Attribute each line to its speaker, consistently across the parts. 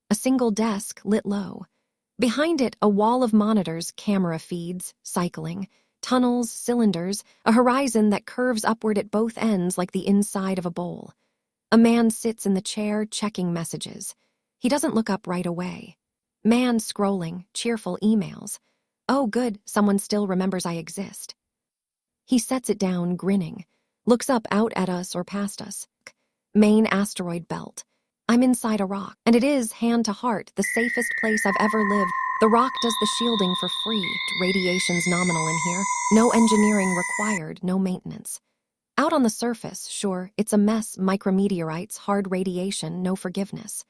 Speaker 1: A single desk lit low. Behind it, a wall of monitors, camera feeds, cycling, tunnels, cylinders, a horizon that curves upward at both ends like the inside of a bowl. A man sits in the chair, checking messages. He doesn't look up right away. Man scrolling, cheerful emails. Oh, good, someone still remembers I exist. He sets it down, grinning, looks up out at us or past us. Main asteroid belt. I'm inside a rock, and it is, hand to heart, the safest place I've ever lived. The rock does the shielding for free. Radiation's nominal in here. No engineering required, no maintenance. Out on the surface, sure, it's a mess, micrometeorites, hard radiation, no forgiveness.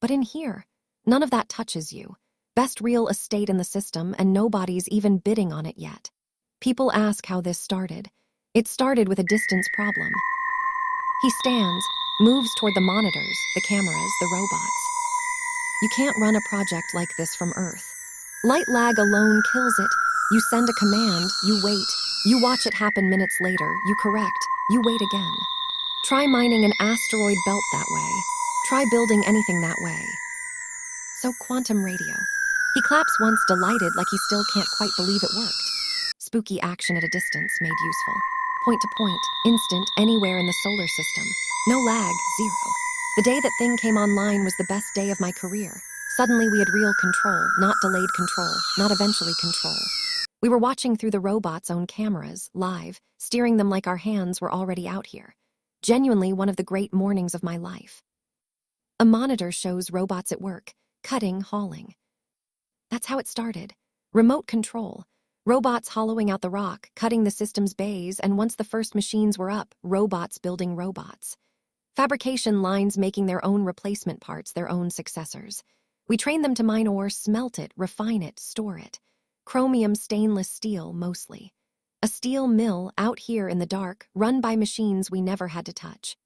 Speaker 1: But in here, none of that touches you. Best real estate in the system, and nobody's even bidding on it yet. People ask how this started. It started with a distance problem. He stands, moves toward the monitors, the cameras, the robots. You can't run a project like this from Earth. Light lag alone kills it. You send a command, you wait. You watch it happen minutes later, you correct, you wait again. Try mining an asteroid belt that way. Try building anything that way. So quantum radio. He claps once, delighted, like he still can't quite believe it worked. Spooky action at a distance made useful. Point to point, instant, anywhere in the solar system. No lag, zero. The day that thing came online was the best day of my career. Suddenly we had real control, not delayed control, not eventually control. We were watching through the robot's own cameras, live, steering them like our hands were already out here. Genuinely one of the great mornings of my life. A monitor shows robots at work, cutting, hauling. That's how it started. Remote control. Robots hollowing out the rock, cutting the system's bays, and once the first machines were up, robots building robots. Fabrication lines making their own replacement parts, their own successors. We train them to mine ore, smelt it, refine it, store it. Chromium stainless steel, mostly. A steel mill out here in the dark, run by machines we never had to touch.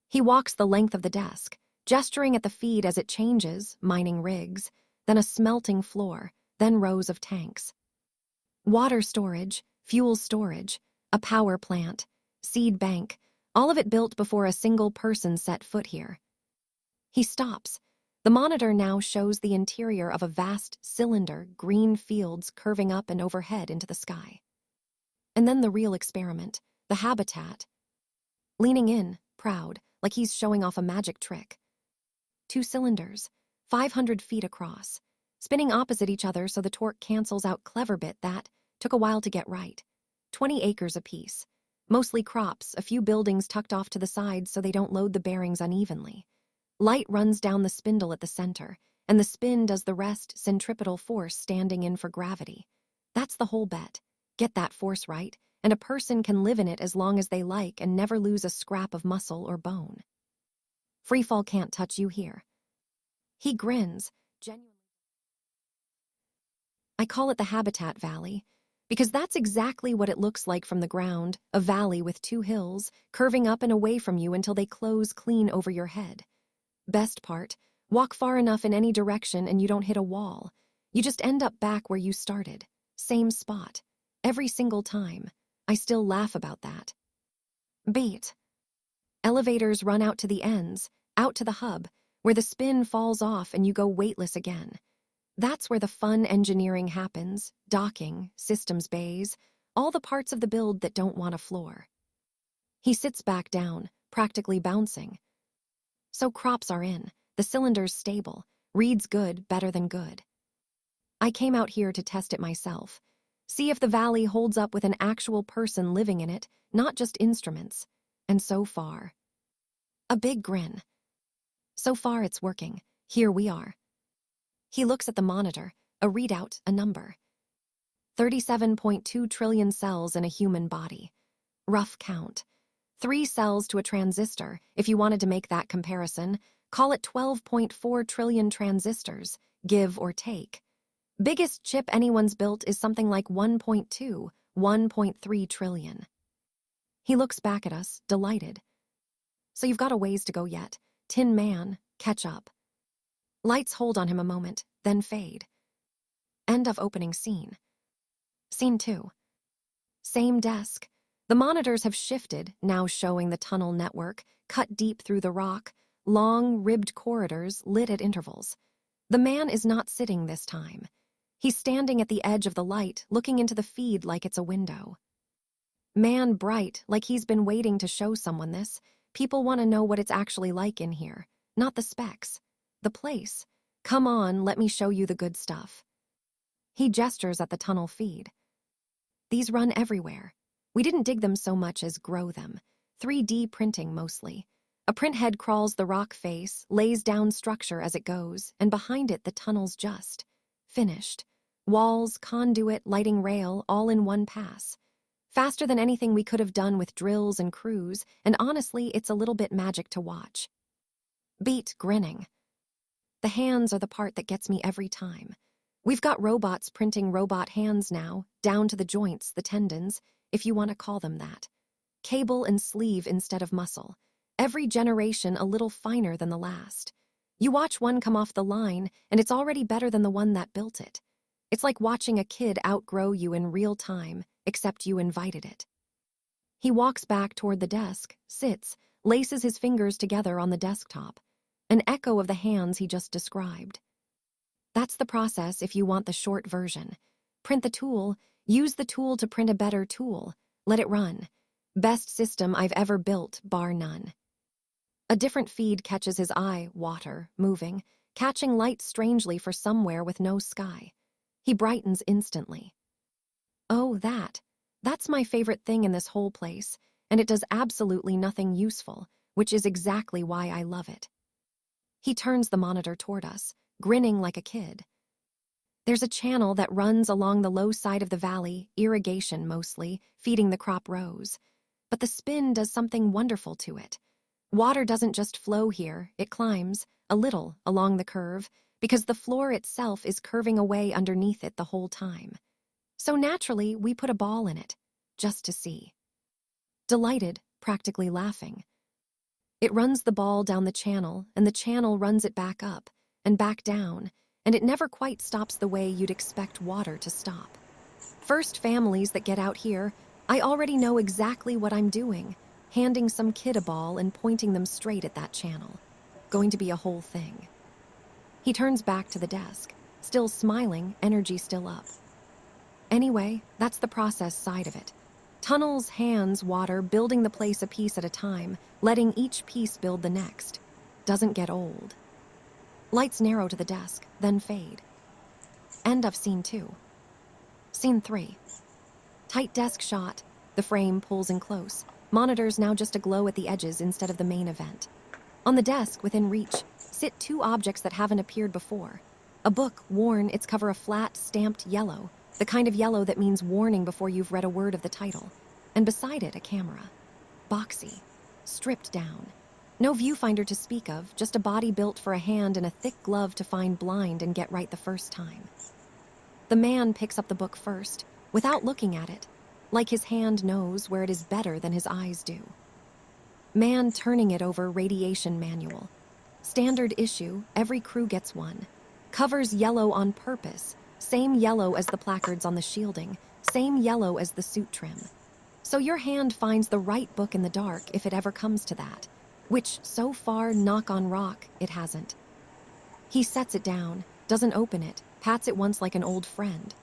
Speaker 1: He walks the length of the desk, gesturing at the feed as it changes, mining rigs, then a smelting floor, then rows of tanks. Water storage, fuel storage, a power plant, seed bank, all of it built before a single person set foot here. He stops. The monitor now shows the interior of a vast cylinder, green fields curving up and overhead into the sky. And then the real experiment, the habitat. Leaning in, proud, like he's showing off a magic trick. 2 cylinders, 500 feet across, spinning opposite each other so the torque cancels out. Clever bit that took a while to get right. 20 acres apiece. Mostly crops, a few buildings tucked off to the sides so they don't load the bearings unevenly. Light runs down the spindle at the center, and the spin does the rest, centripetal force standing in for gravity. That's the whole bet. Get that force right, and a person can live in it as long as they like and never lose a scrap of muscle or bone. Freefall can't touch you here. He grins, genuinely. I call it the Habitat Valley, because that's exactly what it looks like from the ground, a valley with 2 hills, curving up and away from you until they close clean over your head. Best part, walk far enough in any direction and you don't hit a wall. You just end up back where you started. Same spot. Every single time. I still laugh about that. Beat. Elevators run out to the ends, out to the hub, where the spin falls off and you go weightless again. That's where the fun engineering happens, docking, systems bays, all the parts of the build that don't want a floor. He sits back down, practically bouncing. So crops are in, the cylinder's stable, reads good, better than good. I came out here to test it myself, see if the valley holds up with an actual person living in it, not just instruments. And so far. A big grin. So far it's working. Here we are. He looks at the monitor, a readout, a number. 37.2 trillion cells in a human body. Rough count. 3 cells to a transistor, if you wanted to make that comparison. Call it 12.4 trillion transistors, give or take. Biggest chip anyone's built is something like 1.2, 1.3 trillion. He looks back at us, delighted. So you've got a ways to go yet. Tin Man, catch up. Lights hold on him a moment, then fade. End of opening scene. Scene 2. Same desk. The monitors have shifted, now showing the tunnel network, cut deep through the rock, long, ribbed corridors lit at intervals. The man is not sitting this time. He's standing at the edge of the light, looking into the feed like it's a window. Man bright, like he's been waiting to show someone this. People want to know what it's actually like in here, not the specs. The place. Come on, let me show you the good stuff. He gestures at the tunnel feed. These run everywhere. We didn't dig them so much as grow them. 3D printing mostly. A print head crawls the rock face, lays down structure as it goes, and behind it the tunnel's just finished. Walls, conduit, lighting rail, all in one pass. Faster than anything we could have done with drills and crews, and honestly, it's a little bit magic to watch. Beat grinning. The hands are the part that gets me every time. We've got robots printing robot hands now, down to the joints, the tendons, if you want to call them that. Cable and sleeve instead of muscle. Every generation a little finer than the last. You watch one come off the line, and it's already better than the one that built it. It's like watching a kid outgrow you in real time, except you invited it. He walks back toward the desk, sits, laces his fingers together on the desktop. An echo of the hands he just described. That's the process if you want the short version. Print the tool, use the tool to print a better tool, let it run. Best system I've ever built, bar none. A different feed catches his eye, water, moving, catching light strangely for somewhere with no sky. He brightens instantly. Oh, that's my favorite thing in this whole place, and it does absolutely nothing useful, which is exactly why I love it. He turns the monitor toward us, grinning like a kid. There's a channel that runs along the low side of the valley, irrigation mostly, feeding the crop rows. But the spin does something wonderful to it. Water doesn't just flow here, it climbs, a little, along the curve, because the floor itself is curving away underneath it the whole time. So naturally, we put a ball in it, just to see. Delighted, practically laughing. It runs the ball down the channel, and the channel runs it back up, and back down, and it never quite stops the way you'd expect water to stop. First families that get out here, I already know exactly what I'm doing, handing some kid a ball and pointing them straight at that channel. Going to be a whole thing. He turns back to the desk, still smiling, energy still up. Anyway, that's the process side of it. Tunnels, hands, water, building the place a piece at a time, letting each piece build the next. Doesn't get old. Lights narrow to the desk, then fade. End of scene 2. Scene 3. Tight desk shot. The frame pulls in close. Monitors now just aglow at the edges instead of the main event. On the desk, within reach, sit 2 objects that haven't appeared before. A book, worn, its cover a flat, stamped yellow, the kind of yellow that means warning before you've read a word of the title. And beside it, a camera. Boxy. Stripped down. No viewfinder to speak of, just a body built for a hand and a thick glove to find blind and get right the first time. The man picks up the book first, without looking at it, like his hand knows where it is better than his eyes do. Man turning it over, radiation manual. Standard issue, every crew gets one. Covers yellow on purpose, same yellow as the placards on the shielding, same yellow as the suit trim. So your hand finds the right book in the dark if it ever comes to that, which so far, knock on rock, it hasn't. He sets it down, doesn't open it, pats it once like an old friend.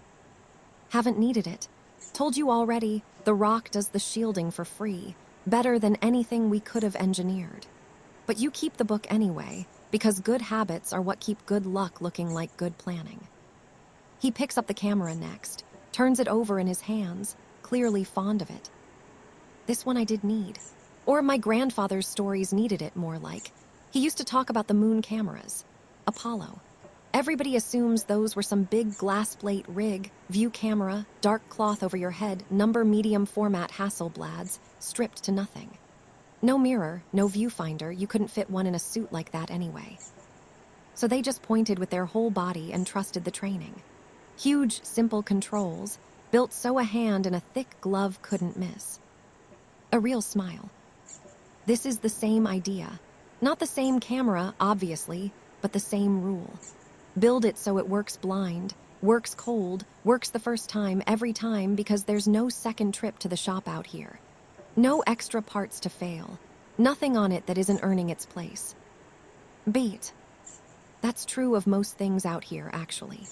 Speaker 1: Haven't needed it. Told you already, the rock does the shielding for free, better than anything we could have engineered. But you keep the book anyway, because good habits are what keep good luck looking like good planning. He picks up the camera next, turns it over in his hands, clearly fond of it. This one I did need. Or my grandfather's stories needed it more like. He used to talk about the moon cameras. Apollo. Everybody assumes those were some big glass plate rig, view camera, dark cloth over your head, number medium format Hasselblads, stripped to nothing. No mirror, no viewfinder, you couldn't fit one in a suit like that anyway. So they just pointed with their whole body and trusted the training. Huge, simple controls, built so a hand in a thick glove couldn't miss. A real smile. This is the same idea. Not the same camera, obviously, but the same rule. Build it so it works blind, works cold, works the first time, every time, because there's no second trip to the shop out here. No extra parts to fail. Nothing on it that isn't earning its place. Beat. That's true of most things out here, actually.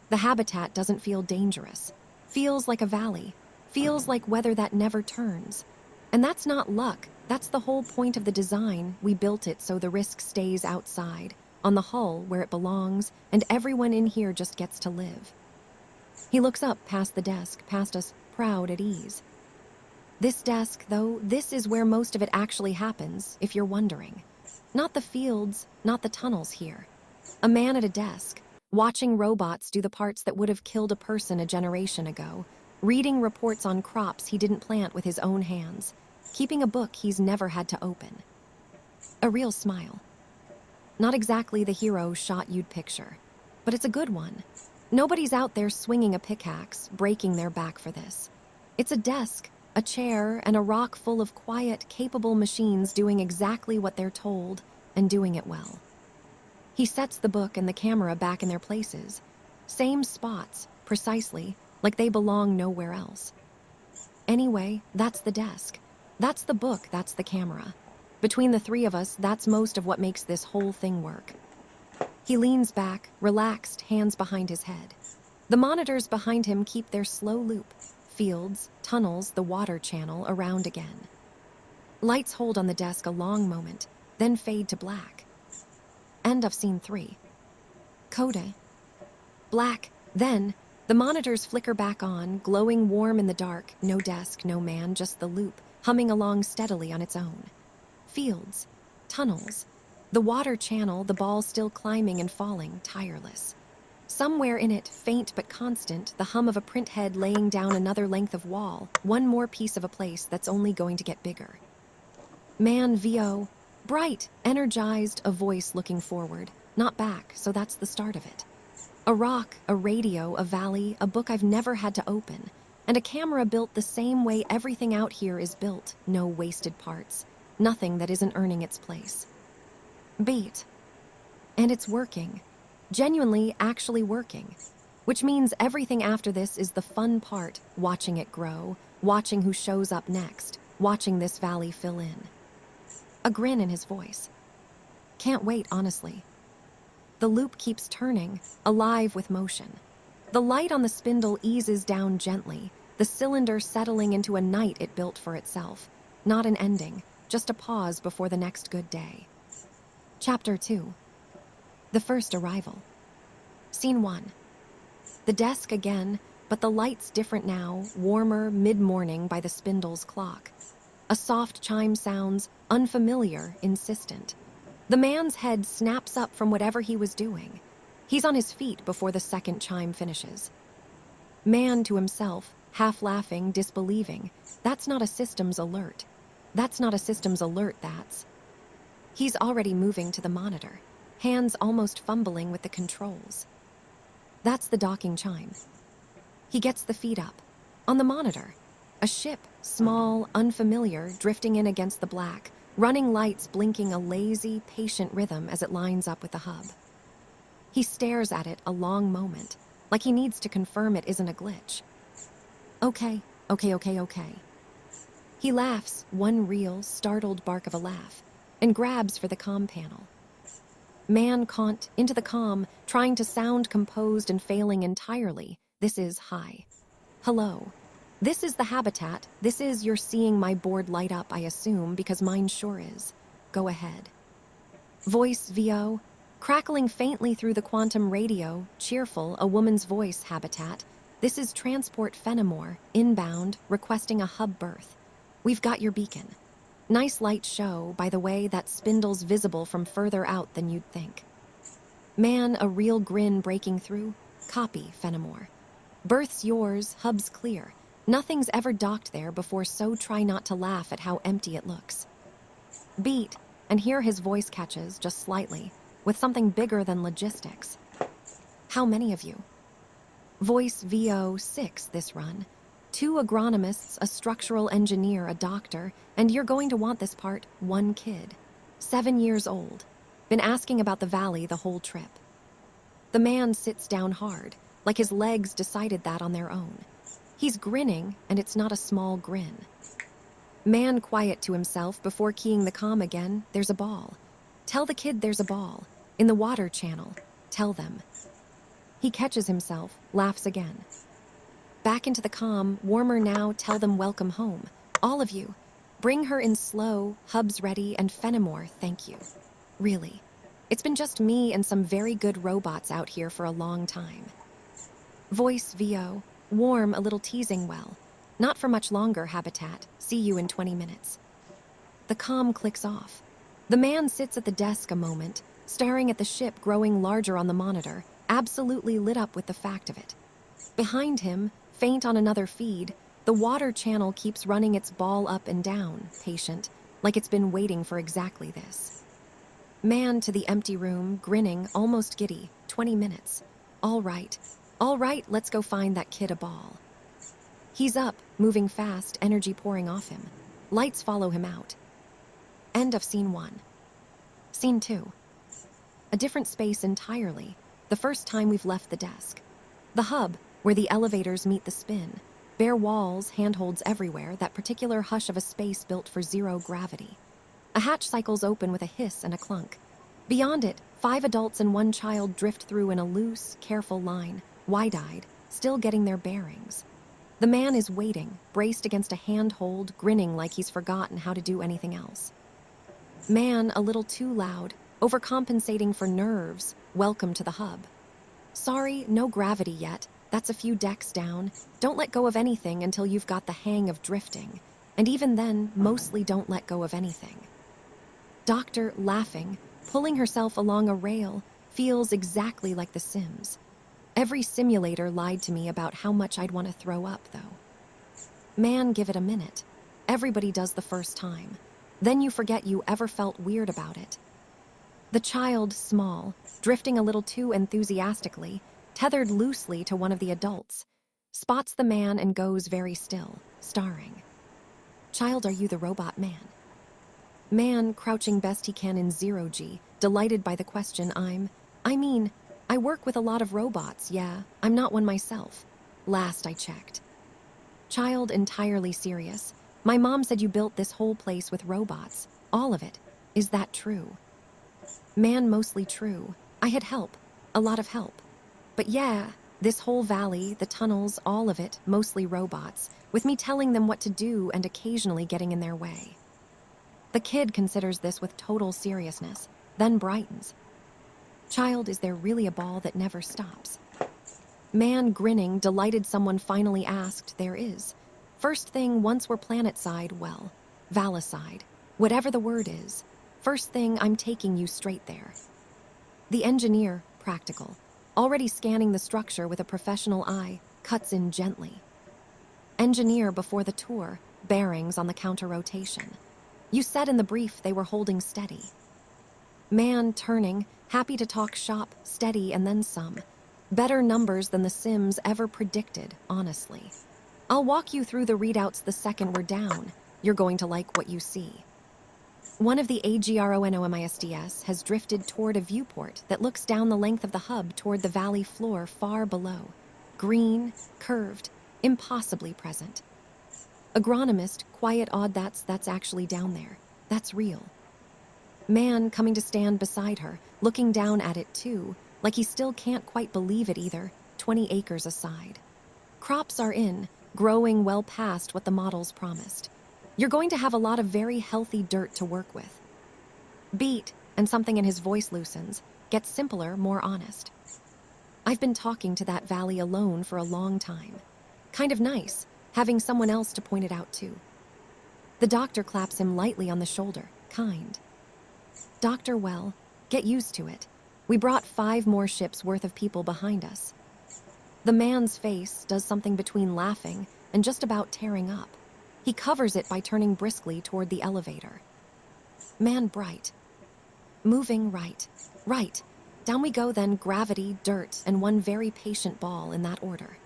Speaker 1: The habitat doesn't feel dangerous. Feels like a valley. Feels like weather that never turns. And that's not luck. That's the whole point of the design. We built it so the risk stays outside, on the hull where it belongs, and everyone in here just gets to live. He looks up past the desk, past us, proud at ease. This desk, though, this is where most of it actually happens, if you're wondering. Not the fields, not the tunnels here. A man at a desk, watching robots do the parts that would have killed a person a generation ago, reading reports on crops he didn't plant with his own hands, keeping a book he's never had to open. A real smile. Not exactly the hero shot you'd picture, but it's a good one. Nobody's out there swinging a pickaxe, breaking their back for this. It's a desk, a chair, and a rock full of quiet, capable machines doing exactly what they're told, and doing it well. He sets the book and the camera back in their places. Same spots, precisely, like they belong nowhere else. Anyway, that's the desk. That's the book, that's the camera. Between the three of us, that's most of what makes this whole thing work. He leans back, relaxed, hands behind his head. The monitors behind him keep their slow loop. Fields, tunnels, the water channel, around again. Lights hold on the desk a long moment, then fade to black. End of scene 3. Coda. Black. Then, the monitors flicker back on, glowing warm in the dark. No desk, no man, just the loop, humming along steadily on its own. Fields. Tunnels. The water channel, the ball still climbing and falling, tireless. Somewhere in it, faint but constant, the hum of a print head laying down another length of wall, one more piece of a place that's only going to get bigger. Man VO. Bright, energized, a voice looking forward, not back, so that's the start of it. A rock, a radio, a valley, a book I've never had to open, and a camera built the same way everything out here is built, no wasted parts, nothing that isn't earning its place. Beat. And it's working. Genuinely, actually working. Which means everything after this is the fun part, watching it grow, watching who shows up next, watching this valley fill in. A grin in his voice. Can't wait, honestly. The loop keeps turning, alive with motion. The light on the spindle eases down gently, the cylinder settling into a night it built for itself. Not an ending, just a pause before the next good day. Chapter 2. The first arrival. Scene 1. The desk again, but the light's different now, warmer, mid-morning by the spindle's clock. A soft chime sounds, unfamiliar, insistent. The man's head snaps up from whatever he was doing. He's on his feet before the second chime finishes. Man to himself, half laughing, disbelieving. That's not a systems alert. That's not a systems alert, that's. He's already moving to the monitor, hands almost fumbling with the controls. That's the docking chime. He gets the feed up. On the monitor, a ship, small, unfamiliar, drifting in against the black, running lights blinking a lazy, patient rhythm as it lines up with the hub. He stares at it a long moment, like he needs to confirm it isn't a glitch. Okay. He laughs, one real, startled bark of a laugh, and grabs for the comm panel. Man caught into the comm, trying to sound composed and failing entirely. This is hi. Hello. This is the habitat. This is you're seeing my board light up, I assume, because mine sure is. Go ahead. Voice VO, crackling faintly through the quantum radio, cheerful, a woman's voice habitat. This is Transport Fenimore, inbound, requesting a hub berth. We've got your beacon. Nice light show, by the way, that spindle's visible from further out than you'd think. Man, a real grin breaking through. Copy, Fenimore. Berth's yours, hub's clear. Nothing's ever docked there before, so try not to laugh at how empty it looks. Beat, and here his voice catches, just slightly, with something bigger than logistics. How many of you? Voice VO 6 this run. 2 agronomists, a structural engineer, a doctor, and you're going to want this part, 1 kid. 7 years old. Been asking about the valley the whole trip. The man sits down hard, like his legs decided that on their own. He's grinning, and it's not a small grin. Man quiet to himself before keying the comm again. There's a ball. Tell the kid there's a ball. In the water channel. Tell them. He catches himself, laughs again. Back into the calm, warmer now, tell them welcome home. All of you. Bring her in slow, hubs ready, and Fenimore, thank you. Really. It's been just me and some very good robots out here for a long time. Voice VO, warm, a little teasing well. Not for much longer, Habitat. See you in 20 minutes. The comm clicks off. The man sits at the desk a moment, staring at the ship growing larger on the monitor, absolutely lit up with the fact of it. Behind him, faint on another feed, the water channel keeps running its ball up and down, patient, like it's been waiting for exactly this. Man to the empty room, grinning, almost giddy. 20 minutes. All right, let's go find that kid a ball. He's up, moving fast, energy pouring off him. Lights follow him out. End of scene 1. Scene 2. A different space entirely, the first time we've left the desk. The hub, where the elevators meet the spin. Bare walls, handholds everywhere, that particular hush of a space built for zero gravity. A hatch cycles open with a hiss and a clunk. Beyond it, 5 adults and 1 child drift through in a loose, careful line, wide-eyed, still getting their bearings. The man is waiting, braced against a handhold, grinning like he's forgotten how to do anything else. Man, a little too loud, overcompensating for nerves, welcome to the hub. Sorry, no gravity yet. That's a few decks down. Don't let go of anything until you've got the hang of drifting. And even then, mostly don't let go of anything. Doctor, laughing, pulling herself along a rail, feels exactly like The Sims. Every simulator lied to me about how much I'd want to throw up, though. Man, give it a minute. Everybody does the first time. Then you forget you ever felt weird about it. The child, small, drifting a little too enthusiastically, tethered loosely to one of the adults, spots the man and goes very still, staring. Child, are you the robot man? Man, crouching best he can in 0G, delighted by the question. I work with a lot of robots, yeah. I'm not one myself. Last I checked. Child, entirely serious. My mom said you built this whole place with robots. All of it. Is that true? Man, mostly true. I had help. A lot of help. But yeah, this whole valley, the tunnels, all of it, mostly robots, with me telling them what to do and occasionally getting in their way. The kid considers this with total seriousness, then brightens. Child, is there really a ball that never stops? Man, grinning, delighted someone finally asked, there is. First thing, once we're planet-side, well, Valicide, whatever the word is. First thing, I'm taking you straight there. The engineer, practical, already scanning the structure with a professional eye, cuts in gently. Engineer before the tour, bearings on the counter-rotation. You said in the brief they were holding steady. Man, turning, happy to talk shop, steady and then some. Better numbers than the Sims ever predicted, honestly. I'll walk you through the readouts the second we're down. You're going to like what you see. One of the AGRONOMISDS has drifted toward a viewport that looks down the length of the hub toward the valley floor far below. Green, curved, impossibly present. Agronomist, quiet odd, that's actually down there. That's real. Man coming to stand beside her, looking down at it too, like he still can't quite believe it either, 20 acres aside. Crops are in, growing well past what the models promised. You're going to have a lot of very healthy dirt to work with. Beat, and something in his voice loosens, gets simpler, more honest. I've been talking to that valley alone for a long time. Kind of nice, having someone else to point it out to. The doctor claps him lightly on the shoulder, kind. Doctor, well, get used to it. We brought 5 more ships worth of people behind us. The man's face does something between laughing and just about tearing up. He covers it by turning briskly toward the elevator. Man, bright. Moving right. Down we go then, gravity, dirt, and 1 very patient ball in that order.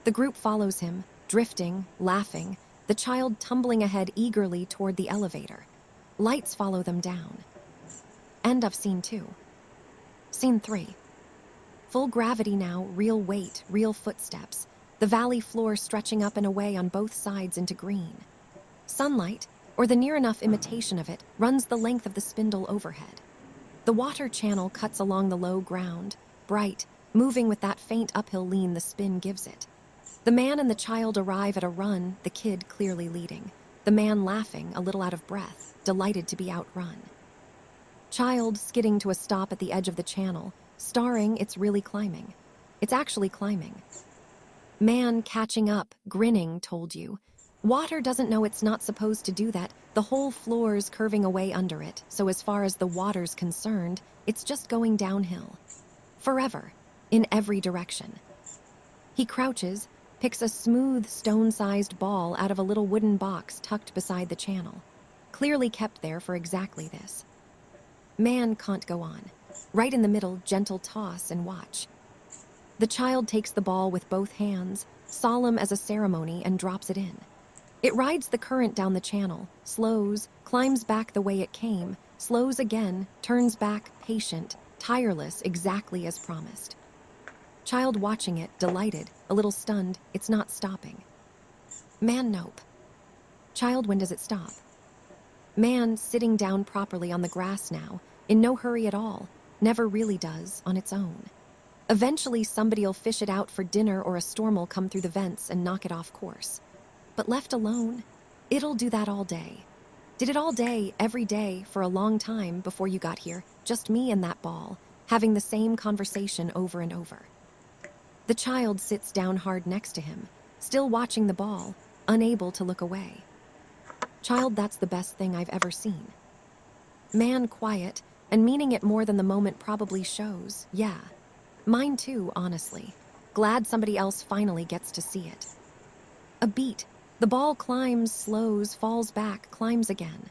Speaker 1: The group follows him, drifting, laughing, the child tumbling ahead eagerly toward the elevator. Lights follow them down. End of scene 2. Scene 3. Full gravity now, real weight, real footsteps. The valley floor stretching up and away on both sides into green. Sunlight, or the near enough imitation of it, runs the length of the spindle overhead. The water channel cuts along the low ground, bright, moving with that faint uphill lean the spin gives it. The man and the child arrive at a run, the kid clearly leading. The man laughing, a little out of breath, delighted to be outrun. Child skidding to a stop at the edge of the channel, starring it's really climbing. It's actually climbing. Man catching up, grinning, told you. Water doesn't know it's not supposed to do that. The whole floor's curving away under it, so as far as the water's concerned, it's just going downhill. Forever. In every direction. He crouches, picks a smooth, stone-sized ball out of a little wooden box tucked beside the channel. Clearly kept there for exactly this. Man can't go on. Right in the middle, gentle toss and watch. The child takes the ball with both hands, solemn as a ceremony, and drops it in. It rides the current down the channel, slows, climbs back the way it came, slows again, turns back, patient, tireless, exactly as promised. Child watching it, delighted, a little stunned, it's not stopping. Man, nope. Child, when does it stop? Man, sitting down properly on the grass now, in no hurry at all, never really does, on its own. Eventually somebody'll fish it out for dinner or a storm'll come through the vents and knock it off course. But left alone, it'll do that all day. Did it all day, every day, for a long time before you got here, just me and that ball, having the same conversation over and over. The child sits down hard next to him, still watching the ball, unable to look away. Child, that's the best thing I've ever seen. Man quiet, and meaning it more than the moment probably shows, yeah. Mine too, honestly. Glad somebody else finally gets to see it. A beat. The ball climbs, slows, falls back, climbs again.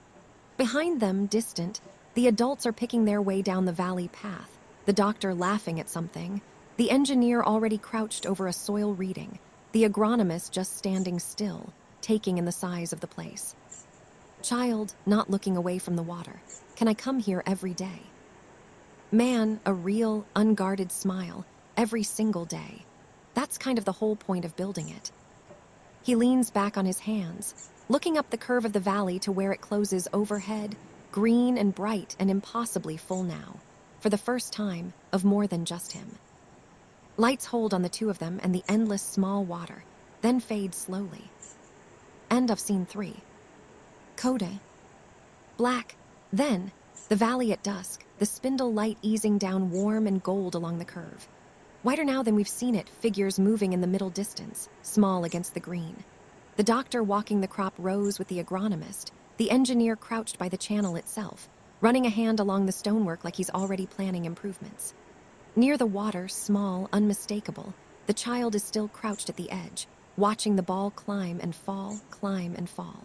Speaker 1: Behind them, distant, the adults are picking their way down the valley path, the doctor laughing at something, the engineer already crouched over a soil reading, the agronomist just standing still, taking in the size of the place. Child, not looking away from the water. Can I come here every day? Man, a real, unguarded smile, every single day. That's kind of the whole point of building it. He leans back on his hands, looking up the curve of the valley to where it closes overhead, green and bright and impossibly full now, for the first time, of more than just him. Lights hold on the two of them and the endless small water, then fade slowly. End of scene 3. Coda. Black. Then, the valley at dusk, the spindle light easing down warm and gold along the curve. Whiter now than we've seen it, figures moving in the middle distance, small against the green. The doctor walking the crop rows with the agronomist, the engineer crouched by the channel itself, running a hand along the stonework like he's already planning improvements. Near the water, small, unmistakable, the child is still crouched at the edge, watching the ball climb and fall, climb and fall.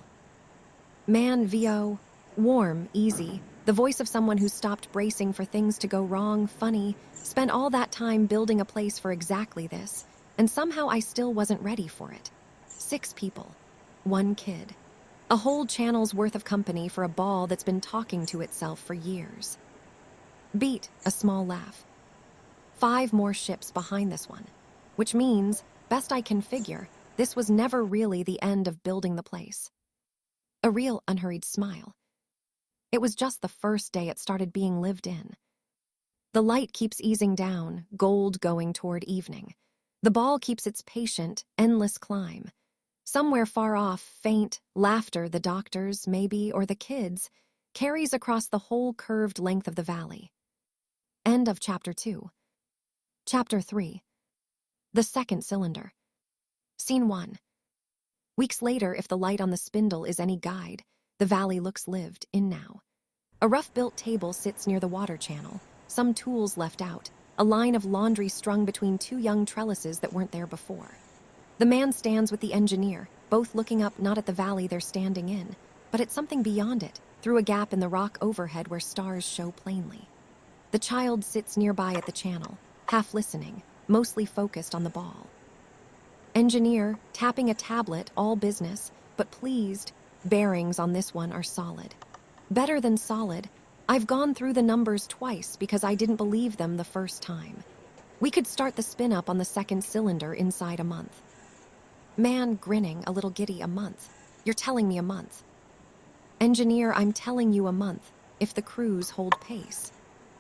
Speaker 1: Man VO, warm, easy, the voice of someone who stopped bracing for things to go wrong, funny, spent all that time building a place for exactly this, and somehow I still wasn't ready for it. 6 people, 1 kid. A whole channel's worth of company for a ball that's been talking to itself for years. Beat, a small laugh. 5 more ships behind this one, which means, best I can figure, this was never really the end of building the place. A real unhurried smile. It was just the first day it started being lived in. The light keeps easing down, gold going toward evening. The ball keeps its patient, endless climb. Somewhere far off, faint, laughter, the doctors, maybe, or the kids, carries across the whole curved length of the valley. End of Chapter 2. Chapter 3. The second cylinder. Scene 1. Weeks later, if the light on the spindle is any guide, the valley looks lived in now. A rough-built table sits near the water channel, some tools left out, a line of laundry strung between 2 young trellises that weren't there before. The man stands with the engineer, both looking up not at the valley they're standing in, but at something beyond it, through a gap in the rock overhead where stars show plainly. The child sits nearby at the channel, half listening, mostly focused on the ball. Engineer, tapping a tablet, all business, but pleased, bearings on this one are solid. Better than solid. I've gone through the numbers twice because I didn't believe them the first time. We could start the spin-up on the second cylinder inside a month. Man grinning, a little giddy, a month. You're telling me a month. Engineer, I'm telling you a month, if the crews hold pace.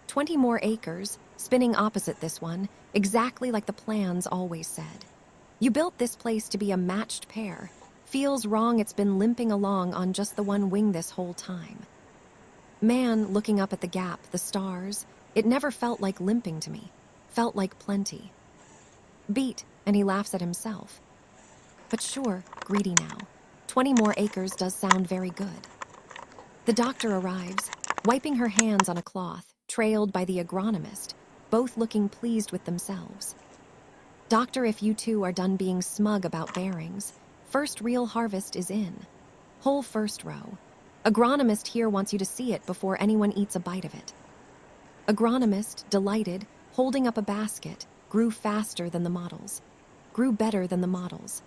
Speaker 1: 20 more acres, spinning opposite this one, exactly like the plans always said. You built this place to be a matched pair. Feels wrong it's been limping along on just the one wing this whole time. Man, looking up at the gap, the stars, it never felt like limping to me. Felt like plenty. Beat, and he laughs at himself. But sure, greedy now. 20 more acres does sound very good. The doctor arrives, wiping her hands on a cloth, trailed by the agronomist, both looking pleased with themselves. Doctor, if you two are done being smug about bearings, first real harvest is in. Whole first row. Agronomist here wants you to see it before anyone eats a bite of it. Agronomist, delighted, holding up a basket, grew faster than the models. Grew better than the models.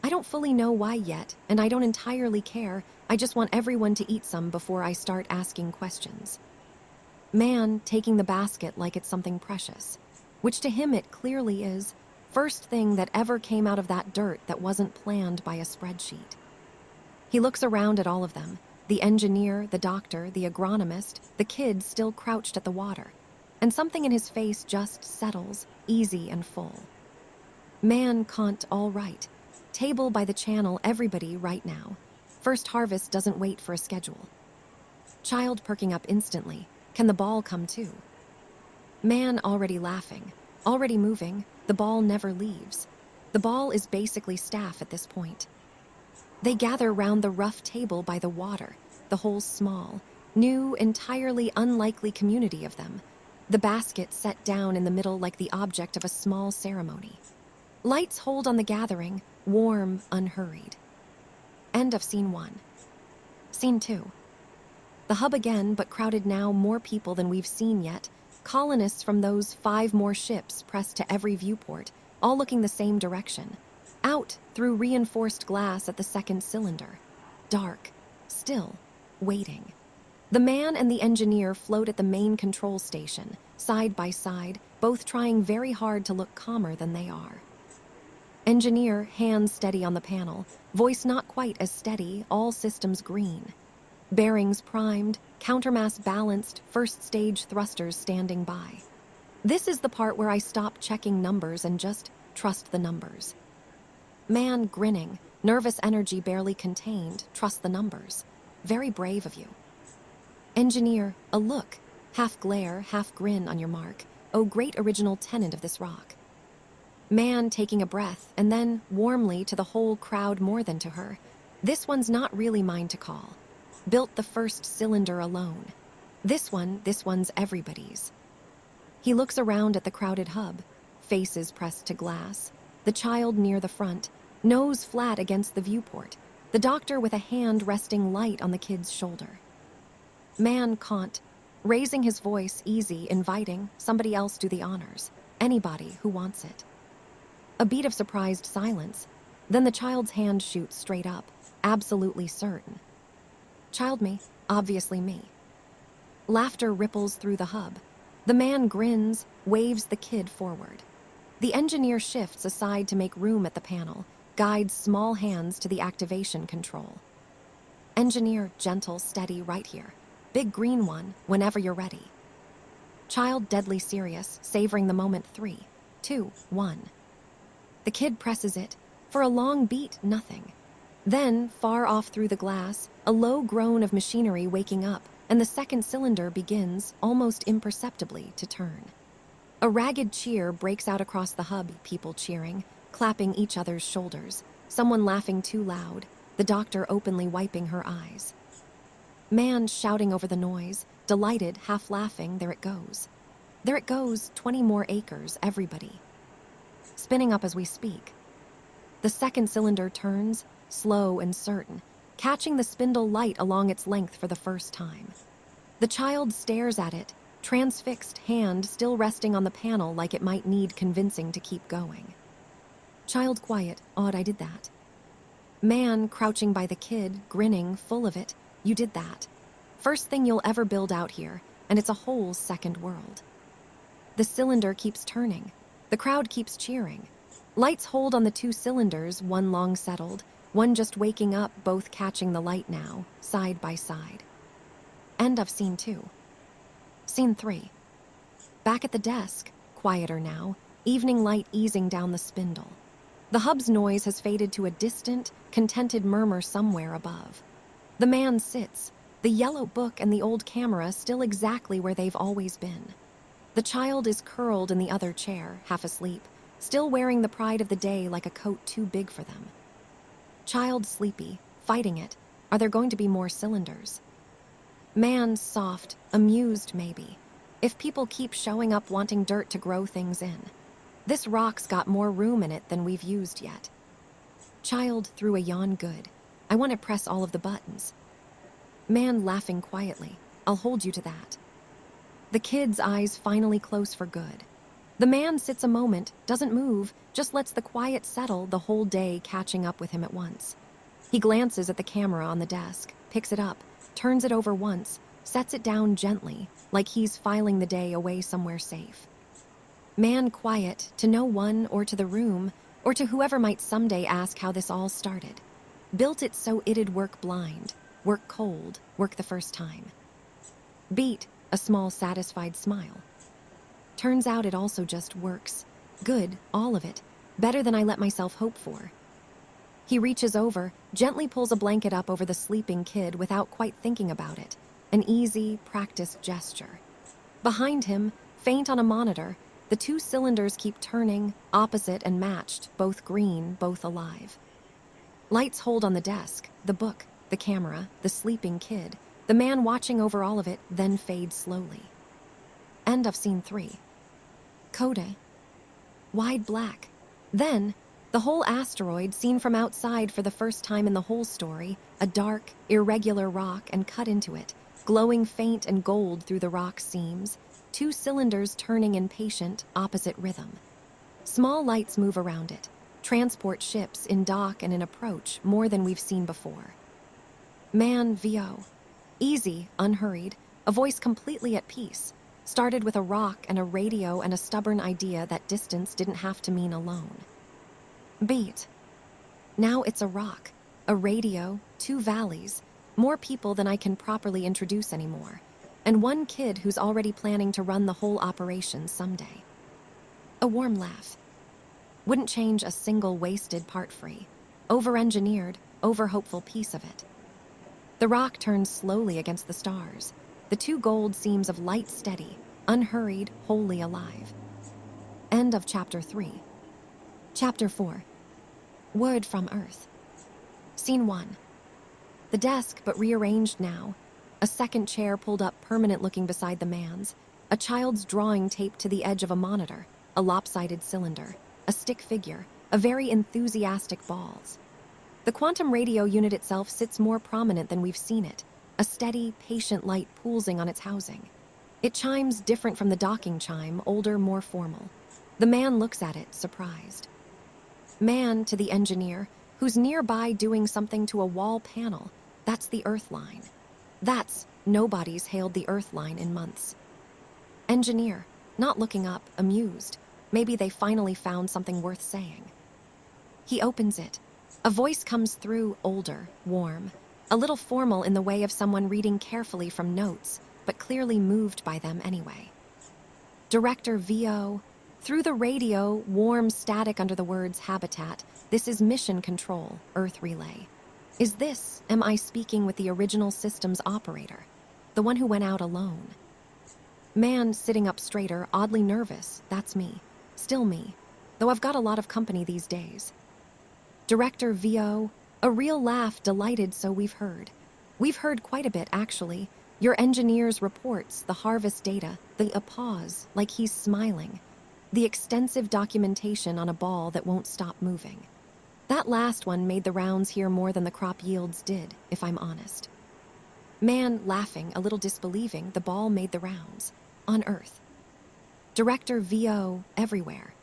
Speaker 1: I don't fully know why yet, and I don't entirely care. I just want everyone to eat some before I start asking questions. Man, taking the basket like it's something precious, which to him it clearly is. First thing that ever came out of that dirt that wasn't planned by a spreadsheet. He looks around at all of them, the engineer, the doctor, the agronomist, the kid still crouched at the water, and something in his face just settles, easy and full. Man, can't, all right. Table by the channel, everybody right now. First harvest doesn't wait for a schedule. Child perking up instantly. Can the ball come too? Man already laughing, already moving, the ball never leaves. The ball is basically staff at this point. They gather round the rough table by the water, the whole small, new, entirely unlikely community of them. The basket set down in the middle like the object of a small ceremony. Lights hold on the gathering, warm, unhurried. End of scene 1. Scene 2. The hub again, but crowded now, more people than we've seen yet. Colonists from those 5 more ships pressed to every viewport, all looking the same direction. Out through reinforced glass at the second cylinder. Dark, still, waiting. The man and the engineer float at the main control station, side by side, both trying very hard to look calmer than they are. Engineer, hands steady on the panel, voice not quite as steady, all systems green. Bearings primed, countermass balanced, first stage thrusters standing by. This is the part where I stop checking numbers and just trust the numbers. Man grinning, nervous energy barely contained, trust the numbers. Very brave of you. Engineer, a look, half glare, half grin on your mark. Oh, great original tenant of this rock. Man taking a breath, and then, warmly to the whole crowd more than to her. This one's not really mine to call. Built the first cylinder alone. This one's everybody's. He looks around at the crowded hub, faces pressed to glass. The child near the front, nose flat against the viewport. The doctor with a hand resting light on the kid's shoulder. Man can't, raising his voice, easy, inviting, somebody else do the honors. Anybody who wants it. A beat of surprised silence. Then the child's hand shoots straight up, absolutely certain. Child me, obviously me. Laughter ripples through the hub. The man grins, waves the kid forward. The engineer shifts aside to make room at the panel, guides small hands to the activation control. Engineer, gentle, steady, right here. Big green one, whenever you're ready. Child deadly serious, savoring the moment. 3, 2, 1. The kid presses it. For a long beat, nothing. Then, far off through the glass, a low groan of machinery waking up, and the second cylinder begins, almost imperceptibly, to turn. A ragged cheer breaks out across the hub, people cheering, clapping each other's shoulders, someone laughing too loud, the doctor openly wiping her eyes. Man shouting over the noise, delighted, half laughing, there it goes. There it goes, 20 more acres, everybody. Spinning up as we speak. The second cylinder turns, slow and certain, catching the spindle light along its length for the first time. The child stares at it, transfixed, hand still resting on the panel like it might need convincing to keep going. Child quiet, odd I did that. Man crouching by the kid, grinning, full of it, you did that. First thing you'll ever build out here, and it's a whole second world. The cylinder keeps turning. The crowd keeps cheering. Lights hold on the 2 cylinders, one long settled, one just waking up, both catching the light now, side by side. End of scene 2. Scene 3. Back at the desk, quieter now, evening light easing down the spindle. The hub's noise has faded to a distant, contented murmur somewhere above. The man sits, the yellow book and the old camera still exactly where they've always been. The child is curled in the other chair, half asleep, still wearing the pride of the day like a coat too big for them. Child sleepy, fighting it. Are there going to be more cylinders? Man soft, amused maybe. If people keep showing up wanting dirt to grow things in. This rock's got more room in it than we've used yet. Child threw a yawn good. I want to press all of the buttons. Man laughing quietly. I'll hold you to that. The kid's eyes finally close for good. The man sits a moment, doesn't move, just lets the quiet settle, the whole day catching up with him at once. He glances at the camera on the desk, picks it up, turns it over once, sets it down gently, like he's filing the day away somewhere safe. Man quiet, to no one or to the room, or to whoever might someday ask how this all started. Built it so it'd work blind, work cold, work the first time. Beat, a small satisfied smile. Turns out it also just works. Good, all of it. Better than I let myself hope for. He reaches over, gently pulls a blanket up over the sleeping kid without quite thinking about it. An easy, practiced gesture. Behind him, faint on a monitor, the two cylinders keep turning, opposite and matched, both green, both alive. Lights hold on the desk, the book, the camera, the sleeping kid, the man watching over all of it, then fade slowly. End of scene 3. Coda. Wide black. Then, the whole asteroid seen from outside for the first time in the whole story, a dark, irregular rock and cut into it, glowing faint and gold through the rock seams, two cylinders turning in patient, opposite rhythm. Small lights move around it, transport ships in dock and in approach more than we've seen before. Man VO. Easy, unhurried, a voice completely at peace. Started with a rock and a radio and a stubborn idea that distance didn't have to mean alone. Beat. Now it's a rock, a radio, two valleys, more people than I can properly introduce anymore, and one kid who's already planning to run the whole operation someday. A warm laugh. Wouldn't change a single wasted part free, over-engineered, over-hopeful piece of it. The rock turns slowly against the stars, the two gold seams of light steady, unhurried, wholly alive. End of Chapter 3. Chapter 4. Word from Earth. Scene 1. The desk, but rearranged now. A second chair pulled up permanent looking beside the man's. A child's drawing taped to the edge of a monitor. A lopsided cylinder. A stick figure. A very enthusiastic balls. The quantum radio unit itself sits more prominent than we've seen it. A steady, patient light pulsing on its housing. It chimes different from the docking chime, older, more formal. The man looks at it, surprised. Man, to the engineer, who's nearby doing something to a wall panel. That's the Earth line. That's, nobody's hailed the Earth line in months. Engineer, not looking up, amused. Maybe they finally found something worth saying. He opens it. A voice comes through, older, warm, a little formal in the way of someone reading carefully from notes, but clearly moved by them anyway. Director VO. Through the radio, warm static under the words habitat, this is mission control, Earth relay. Is this, am I speaking with the original system's operator, the one who went out alone? Man sitting up straighter, oddly nervous, that's me. Still me, though I've got a lot of company these days. Director VO, a real laugh, delighted, so we've heard. We've heard quite a bit, actually. Your engineer's reports, the harvest data, a pause, like he's smiling. The extensive documentation on a ball that won't stop moving. That last one made the rounds here more than the crop yields did, if I'm honest. Man laughing, a little disbelieving, the ball made the rounds. On Earth. Director VO, everywhere.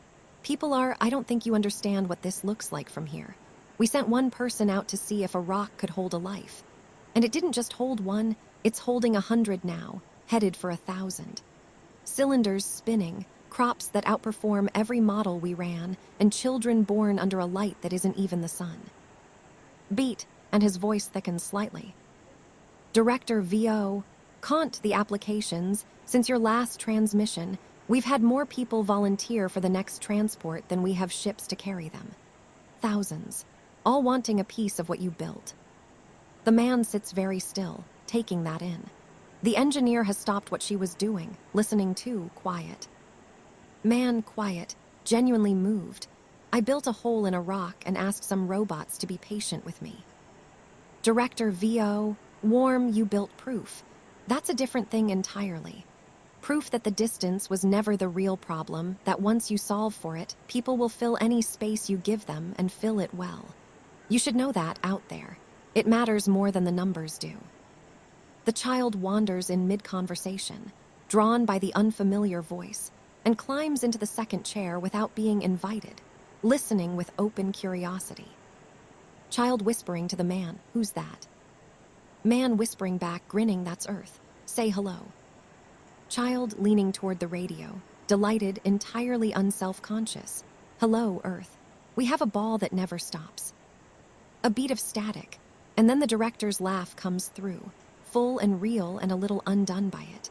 Speaker 1: People are, I don't think you understand what this looks like from here. We sent one person out to see if a rock could hold a life. And it didn't just hold one, it's holding 100 now, headed for 1,000. Cylinders spinning, crops that outperform every model we ran, and children born under a light that isn't even the sun. Beat, and his voice thickens slightly. Director VO, Kant the applications, since your last transmission, We've had more people volunteer for the next transport than we have ships to carry them. Thousands, all wanting a piece of what you built. The man sits very still, taking that in. The engineer has stopped what she was doing, listening too, quiet. Man, quiet, genuinely moved. I built a hole in a rock and asked some robots to be patient with me. Director VO, warm, you built proof. That's a different thing entirely. Proof that the distance was never the real problem, that once you solve for it, people will fill any space you give them and fill it well. You should know that out there. It matters more than the numbers do. The child wanders in mid-conversation, drawn by the unfamiliar voice, and climbs into the second chair without being invited, listening with open curiosity. Child whispering to the man, "Who's that?" Man whispering back, grinning, "That's Earth. Say hello." Child leaning toward the radio, delighted, entirely unself-conscious. "Hello, Earth. We have a ball that never stops." A beat of static, and then the director's laugh comes through, full and real and a little undone by it.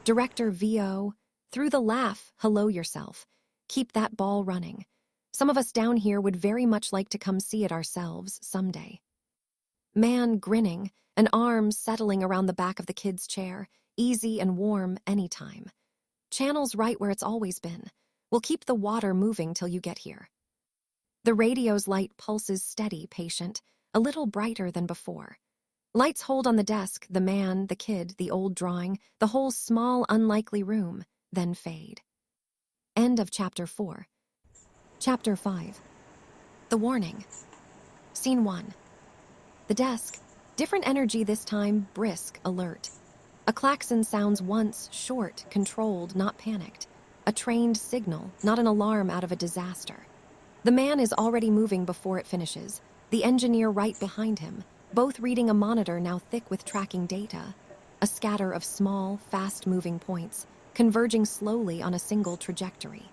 Speaker 1: Director VO, through the laugh, "Hello yourself. Keep that ball running. Some of us down here would very much like to come see it ourselves someday." Man grinning, an arm settling around the back of the kid's chair, easy and warm anytime. Channel's right where it's always been. We'll keep the water moving till you get here. The radio's light pulses steady, patient, a little brighter than before. Lights hold on the desk, the man, the kid, the old drawing, the whole small, unlikely room, then fade. End of Chapter 4. Chapter 5. The Warning. Scene 1. The desk. Different energy this time, brisk, alert. A klaxon sounds once, short, controlled, not panicked. A trained signal, not an alarm out of a disaster. The man is already moving before it finishes, the engineer right behind him, both reading a monitor now thick with tracking data. A scatter of small, fast-moving points, converging slowly on a single trajectory.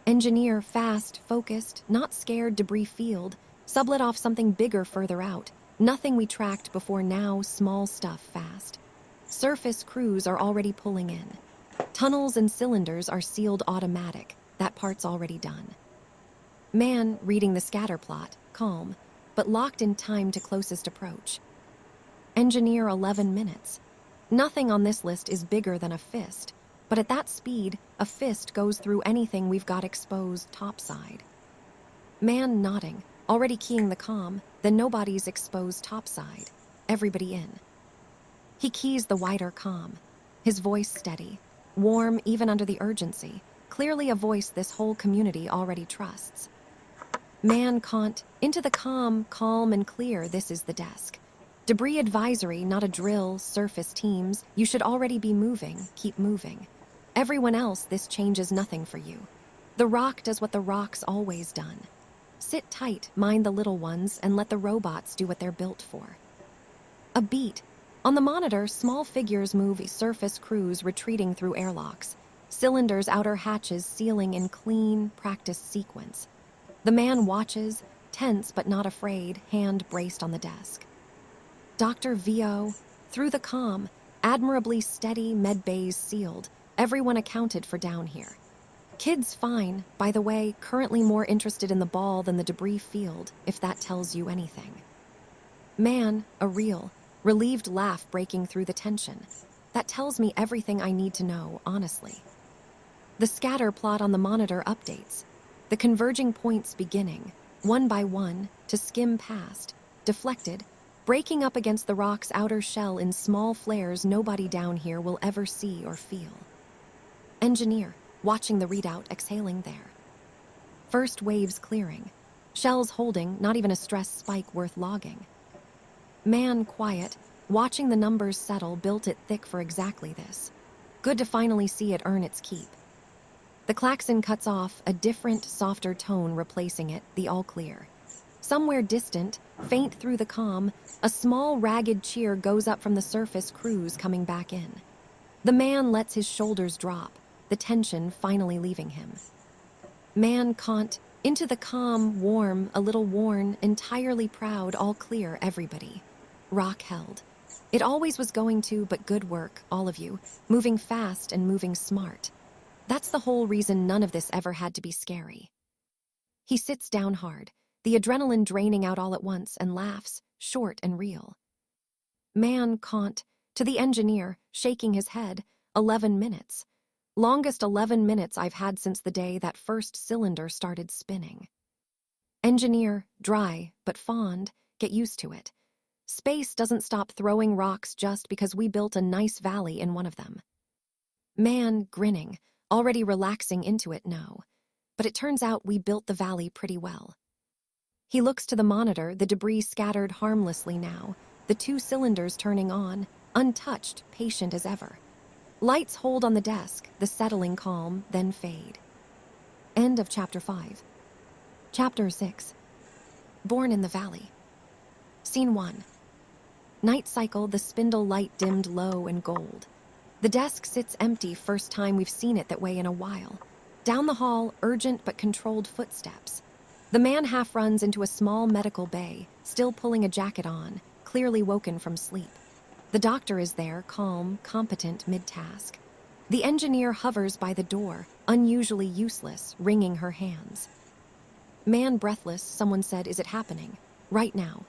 Speaker 1: Engineer, fast, focused, not scared, debris field, sublet off something bigger further out. Nothing we tracked before now, small stuff fast. Surface crews are already pulling in. Tunnels and cylinders are sealed automatic. That part's already done. Man, reading the scatter plot, calm, but locked in time to closest approach. Engineer, 11 minutes. Nothing on this list is bigger than a fist, but at that speed, a fist goes through anything we've got exposed topside. Man nodding, already keying the comm, then nobody's exposed topside. Everybody in. He keys the wider comm, his voice steady, warm even under the urgency, clearly a voice this whole community already trusts. Man caught, into the comm, calm and clear, this is the desk. Debris advisory, not a drill, surface teams, you should already be moving, keep moving. Everyone else, this changes nothing for you. The rock does what the rock's always done. Sit tight, mind the little ones, and let the robots do what they're built for. A beat. On the monitor, small figures move, surface crews retreating through airlocks, cylinders, outer hatches sealing in clean, practiced sequence. The man watches, tense but not afraid, hand braced on the desk. Dr. VO, through the comm, admirably steady, med bays sealed, everyone accounted for down here. Kids fine, by the way, currently more interested in the ball than the debris field, if that tells you anything. Man, a real, relieved laugh breaking through the tension. That tells me everything I need to know, honestly. The scatter plot on the monitor updates. The converging points beginning, one by one, to skim past, deflected, breaking up against the rock's outer shell in small flares nobody down here will ever see or feel. Engineer, watching the readout, exhaling there. First waves clearing, shells holding, not even a stress spike worth logging. Man quiet, watching the numbers settle, built it thick for exactly this. Good to finally see it earn its keep. The klaxon cuts off, a different, softer tone replacing it, the all clear. Somewhere distant, faint through the comm, a small, ragged cheer goes up from the surface crews coming back in. The man lets his shoulders drop, the tension finally leaving him. Man caught, into the comm, warm, a little worn, entirely proud, all clear, everybody. Rock held. It always was going to, but good work, all of you, moving fast and moving smart. That's the whole reason none of this ever had to be scary. He sits down hard, the adrenaline draining out all at once, and laughs, short and real. Man can't, to the engineer, shaking his head, 11 minutes. Longest 11 minutes I've had since the day that first cylinder started spinning. Engineer, dry, but fond, get used to it. Space doesn't stop throwing rocks just because we built a nice valley in one of them. Man, grinning, already relaxing into it, no. But it turns out we built the valley pretty well. He looks to the monitor, the debris scattered harmlessly now, the 2 cylinders turning on, untouched, patient as ever. Lights hold on the desk, the settling calm, then fade. End of Chapter 5. Chapter 6. Born in the Valley. Scene 1. Night cycle, the spindle light dimmed low and gold. The desk sits empty, first time we've seen it that way in a while. Down the hall, urgent but controlled footsteps. The man half runs into a small medical bay, still pulling a jacket on, clearly woken from sleep. The doctor is there, calm, competent, mid-task. The engineer hovers by the door, unusually useless, wringing her hands. Man breathless, someone said, is it happening? Right now.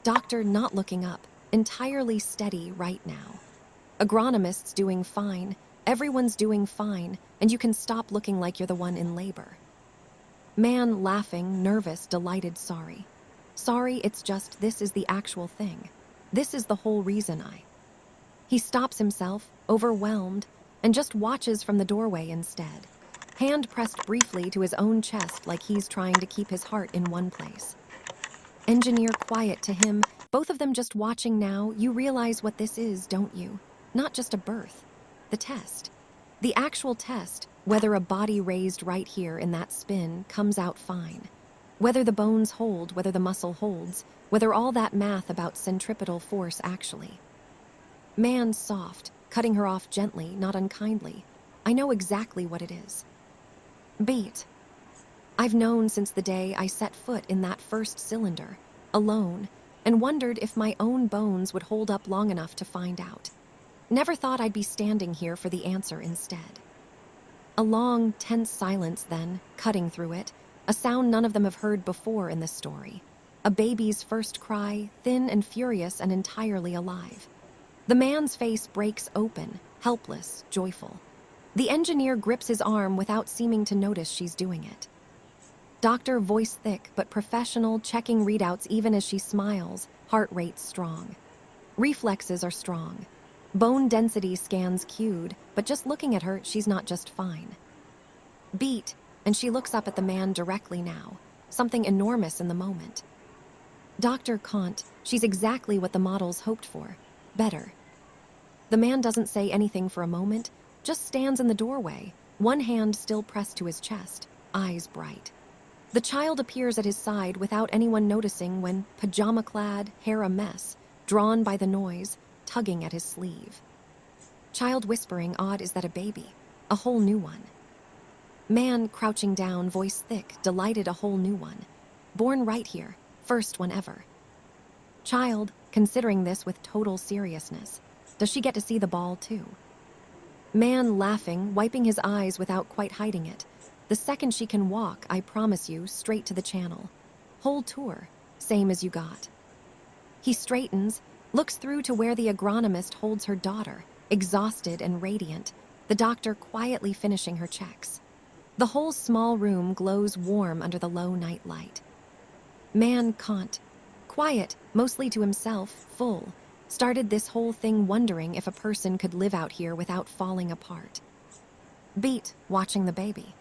Speaker 1: Doctor not looking up, entirely steady right now. Agronomist's doing fine, everyone's doing fine, and you can stop looking like you're the one in labor. Man laughing, nervous, delighted, sorry. Sorry, it's just this is the actual thing. This is the whole reason He stops himself, overwhelmed, and just watches from the doorway instead. Hand pressed briefly to his own chest like he's trying to keep his heart in one place. Engineer quiet to him, both of them just watching now. You realize what this is, don't you? Not just a birth. The test. The actual test, whether a body raised right here in that spin comes out fine. Whether the bones hold, whether the muscle holds, whether all that math about centripetal force actually. Man soft, cutting her off gently, not unkindly. I know exactly what it is. Beat. I've known since the day I set foot in that first cylinder, alone, and wondered if my own bones would hold up long enough to find out. Never thought I'd be standing here for the answer instead. A long, tense silence then, cutting through it, a sound none of them have heard before in this story. A baby's first cry, thin and furious and entirely alive. The man's face breaks open, helpless, joyful. The engineer grips his arm without seeming to notice she's doing it. Doctor voice thick but professional, checking readouts even as she smiles, heart rate strong. Reflexes are strong. Bone density scans cued, but just looking at her, she's not just fine. Beat, and she looks up at the man directly now, something enormous in the moment. Dr. Kant, she's exactly what the models hoped for. Better. The man doesn't say anything for a moment, just stands in the doorway, one hand still pressed to his chest, eyes bright. The child appears at his side without anyone noticing when, pajama-clad, hair a mess, drawn by the noise, tugging at his sleeve. Child whispering, odd, is that a baby? A whole new one. Man crouching down, voice thick, delighted, a whole new one. Born right here, first one ever. Child, considering this with total seriousness. Does she get to see the ball too? Man laughing, wiping his eyes without quite hiding it. The second she can walk, I promise you, straight to the channel. Whole tour, same as you got. He straightens, looks through to where the agronomist holds her daughter, exhausted and radiant, the doctor quietly finishing her checks. The whole small room glows warm under the low night light. Man can't. Quiet, mostly to himself, full, started this whole thing wondering if a person could live out here without falling apart. Beat, watching the baby.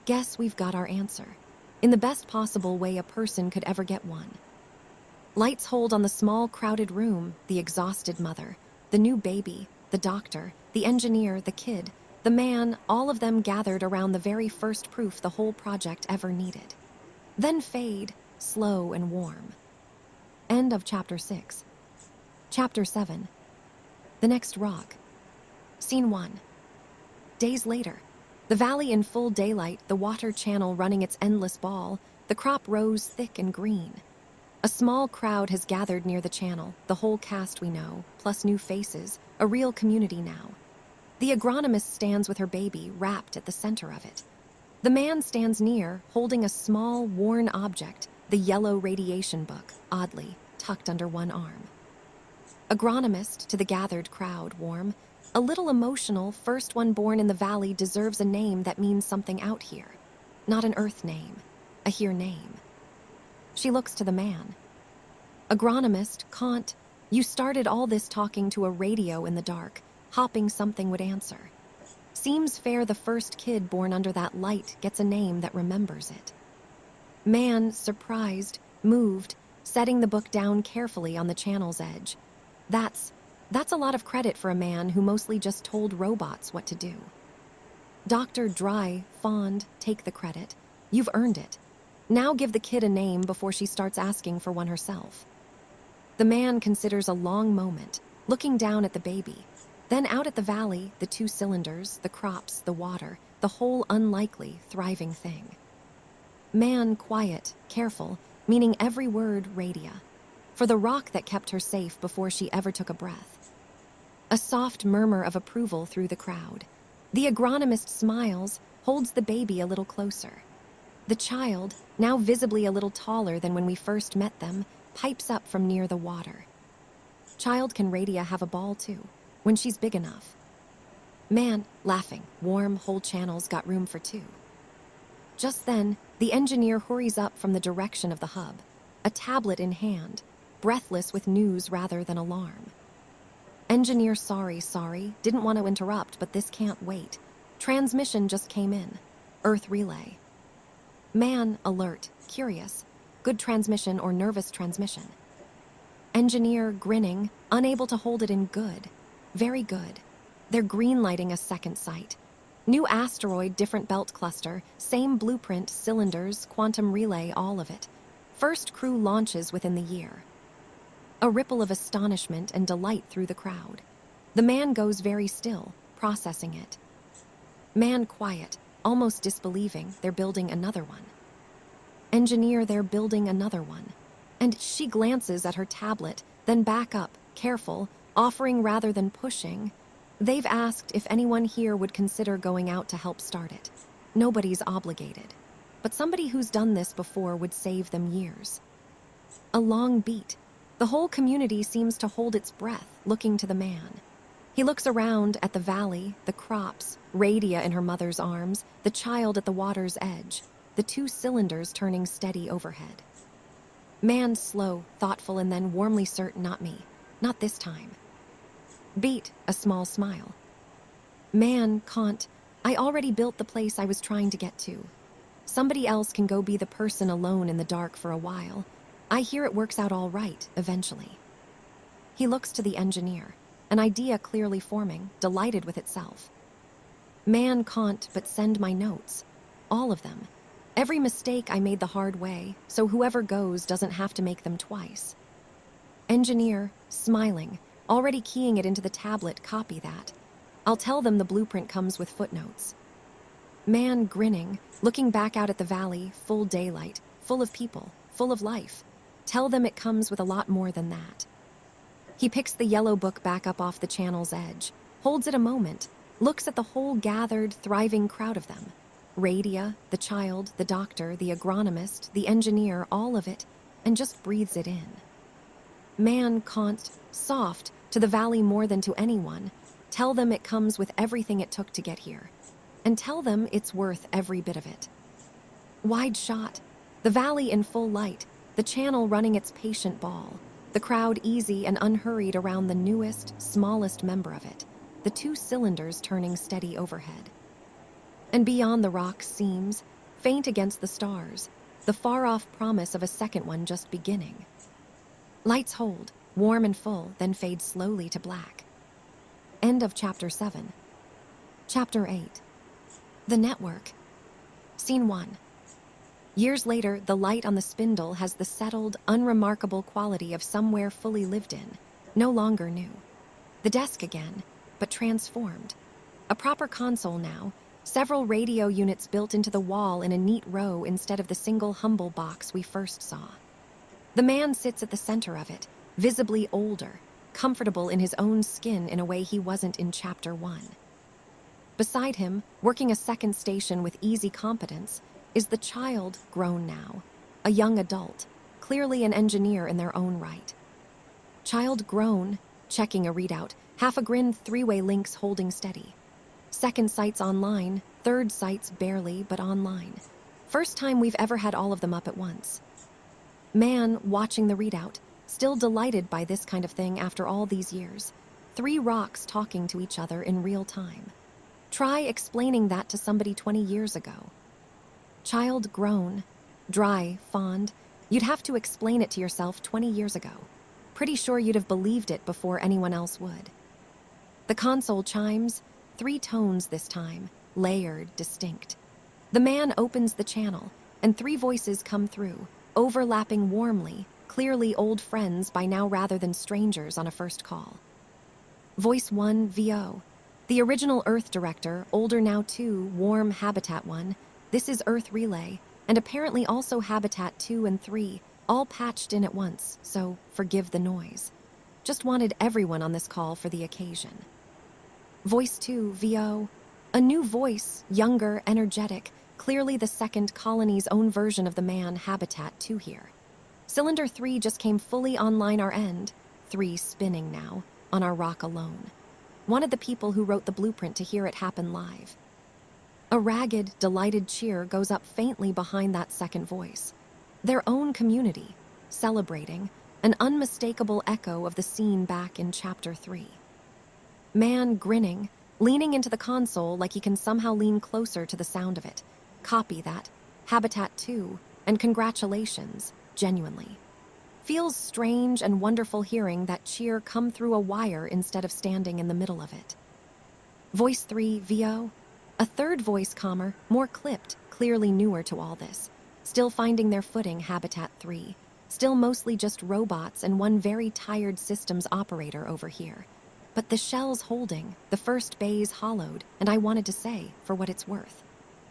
Speaker 1: Guess we've got our answer. In the best possible way a person could ever get one. Lights hold on the small, crowded room, the exhausted mother, the new baby, the doctor, the engineer, the kid, the man, all of them gathered around the very first proof the whole project ever needed. Then fade, slow and warm. End of Chapter 6. Chapter 7. The Next Rock. Scene 1. Days later. The valley in full daylight, the water channel running its endless ball, the crop rows thick and green. A small crowd has gathered near the channel, the whole cast we know, plus new faces, a real community now. The agronomist stands with her baby wrapped at the center of it. The man stands near, holding a small, worn object, the yellow radiation book, oddly, tucked under one arm. Agronomist, to the gathered crowd, warm, a little emotional, first one born in the valley deserves a name that means something out here. Not an earth name, a here name. She looks to the man. Agronomist, Kant, you started all this talking to a radio in the dark, hoping something would answer. Seems fair the first kid born under that light gets a name that remembers it. Man, surprised, moved, setting the book down carefully on the channel's edge. That's a lot of credit for a man who mostly just told robots what to do. Doctor, dry, fond, take the credit. You've earned it. Now give the kid a name before she starts asking for one herself. The man considers a long moment, looking down at the baby, then out at the valley, the 2 cylinders, the crops, the water, the whole unlikely, thriving thing. Man, quiet, careful, meaning every word radia, for the rock that kept her safe before she ever took a breath. A soft murmur of approval through the crowd. The agronomist smiles, holds the baby a little closer. The child, now visibly a little taller than when we first met them, pipes up from near the water. Child can Radia have a ball too, when she's big enough. Man, laughing, warm, whole channels got room for 2. Just then, the engineer hurries up from the direction of the hub, a tablet in hand, breathless with news rather than alarm. Engineer, sorry, didn't want to interrupt, but this can't wait. Transmission just came in. Earth relay. Man, alert, curious. Good transmission or nervous transmission. Engineer, grinning, unable to hold it in good. Very good. They're green-lighting a second site. New asteroid, different belt cluster, same blueprint, cylinders, quantum relay, all of it. First crew launches within the year. A ripple of astonishment and delight through the crowd. The man goes very still, processing it. Man, quiet, almost disbelieving, they're building another one. Engineer, they're building another one. And she glances at her tablet, then back up, careful, offering rather than pushing. They've asked if anyone here would consider going out to help start it. Nobody's obligated. But somebody who's done this before would save them years. A long beat. The whole community seems to hold its breath, looking to the man. He looks around at the valley, the crops, Radia in her mother's arms, the child at the water's edge, the 2 cylinders turning steady overhead. Man, slow, thoughtful, and then warmly certain, not me. Not this time. Beat, a small smile. Man, Kant, I already built the place I was trying to get to. Somebody else can go be the person alone in the dark for a while. I hear it works out all right, eventually. He looks to the engineer, an idea clearly forming, delighted with itself. Man, Kant, but send my notes. All of them. Every mistake I made the hard way, so whoever goes doesn't have to make them twice. Engineer, smiling, already keying it into the tablet, copy that. I'll tell them the blueprint comes with footnotes. Man, grinning, looking back out at the valley, full daylight, full of people, full of life. Tell them it comes with a lot more than that. He picks the yellow book back up off the channel's edge, holds it a moment, looks at the whole gathered, thriving crowd of them. Radia, the child, the doctor, the agronomist, the engineer, all of it, and just breathes it in. Man, Kant, soft, to the valley more than to anyone, tell them it comes with everything it took to get here. And tell them it's worth every bit of it. Wide shot, the valley in full light, the channel running its patient ball, the crowd easy and unhurried around the newest, smallest member of it, the 2 cylinders turning steady overhead. And beyond the rocks seems, faint against the stars, the far-off promise of a second one just beginning. Lights hold, warm and full, then fade slowly to black. End of Chapter 7. Chapter 8. The Network. Scene 1. Years later, the light on the spindle has the settled, unremarkable quality of somewhere fully lived in, no longer new. The desk again, but transformed. A proper console now, several radio units built into the wall in a neat row instead of the single humble box we first saw. The man sits at the center of it, visibly older, comfortable in his own skin in a way he wasn't in Chapter 1. Beside him, working a second station with easy competence, is the child grown now, a young adult, clearly an engineer in their own right. Child grown, checking a readout, half a grin, three-way links holding steady. Second sites online, third sites barely, but online. First time we've ever had all of them up at once. Man watching the readout, still delighted by this kind of thing after all these years. 3 rocks talking to each other in real time. Try explaining that to somebody 20 years ago. Child grown, dry, fond. You'd have to explain it to yourself 20 years ago. Pretty sure you'd have believed it before anyone else would. The console chimes, 3 tones this time, layered, distinct. The man opens the channel, and 3 voices come through, overlapping warmly, clearly old friends by now rather than strangers on a first call. Voice 1, VO. The original Earth director, older now too, warm Habitat 1. This is Earth Relay, and apparently also Habitat 2 and 3, all patched in at once, so forgive the noise. Just wanted everyone on this call for the occasion. Voice 2, VO. A new voice, younger, energetic, clearly the second colony's own version of the man Habitat 2 here. Cylinder 3 just came fully online our end, 3 spinning now, on our rock alone. Wanted the people who wrote the blueprint to hear it happen live. A ragged, delighted cheer goes up faintly behind that second voice. Their own community, celebrating, an unmistakable echo of the scene back in Chapter 3. Man grinning, leaning into the console like he can somehow lean closer to the sound of it. Copy that. Habitat 2, and congratulations, genuinely. Feels strange and wonderful hearing that cheer come through a wire instead of standing in the middle of it. Voice 3, VO. A third voice calmer, more clipped, clearly newer to all this. Still finding their footing, Habitat 3. Still mostly just robots and one very tired systems operator over here. But the shell's holding, the first bay's hollowed, and I wanted to say, for what it's worth.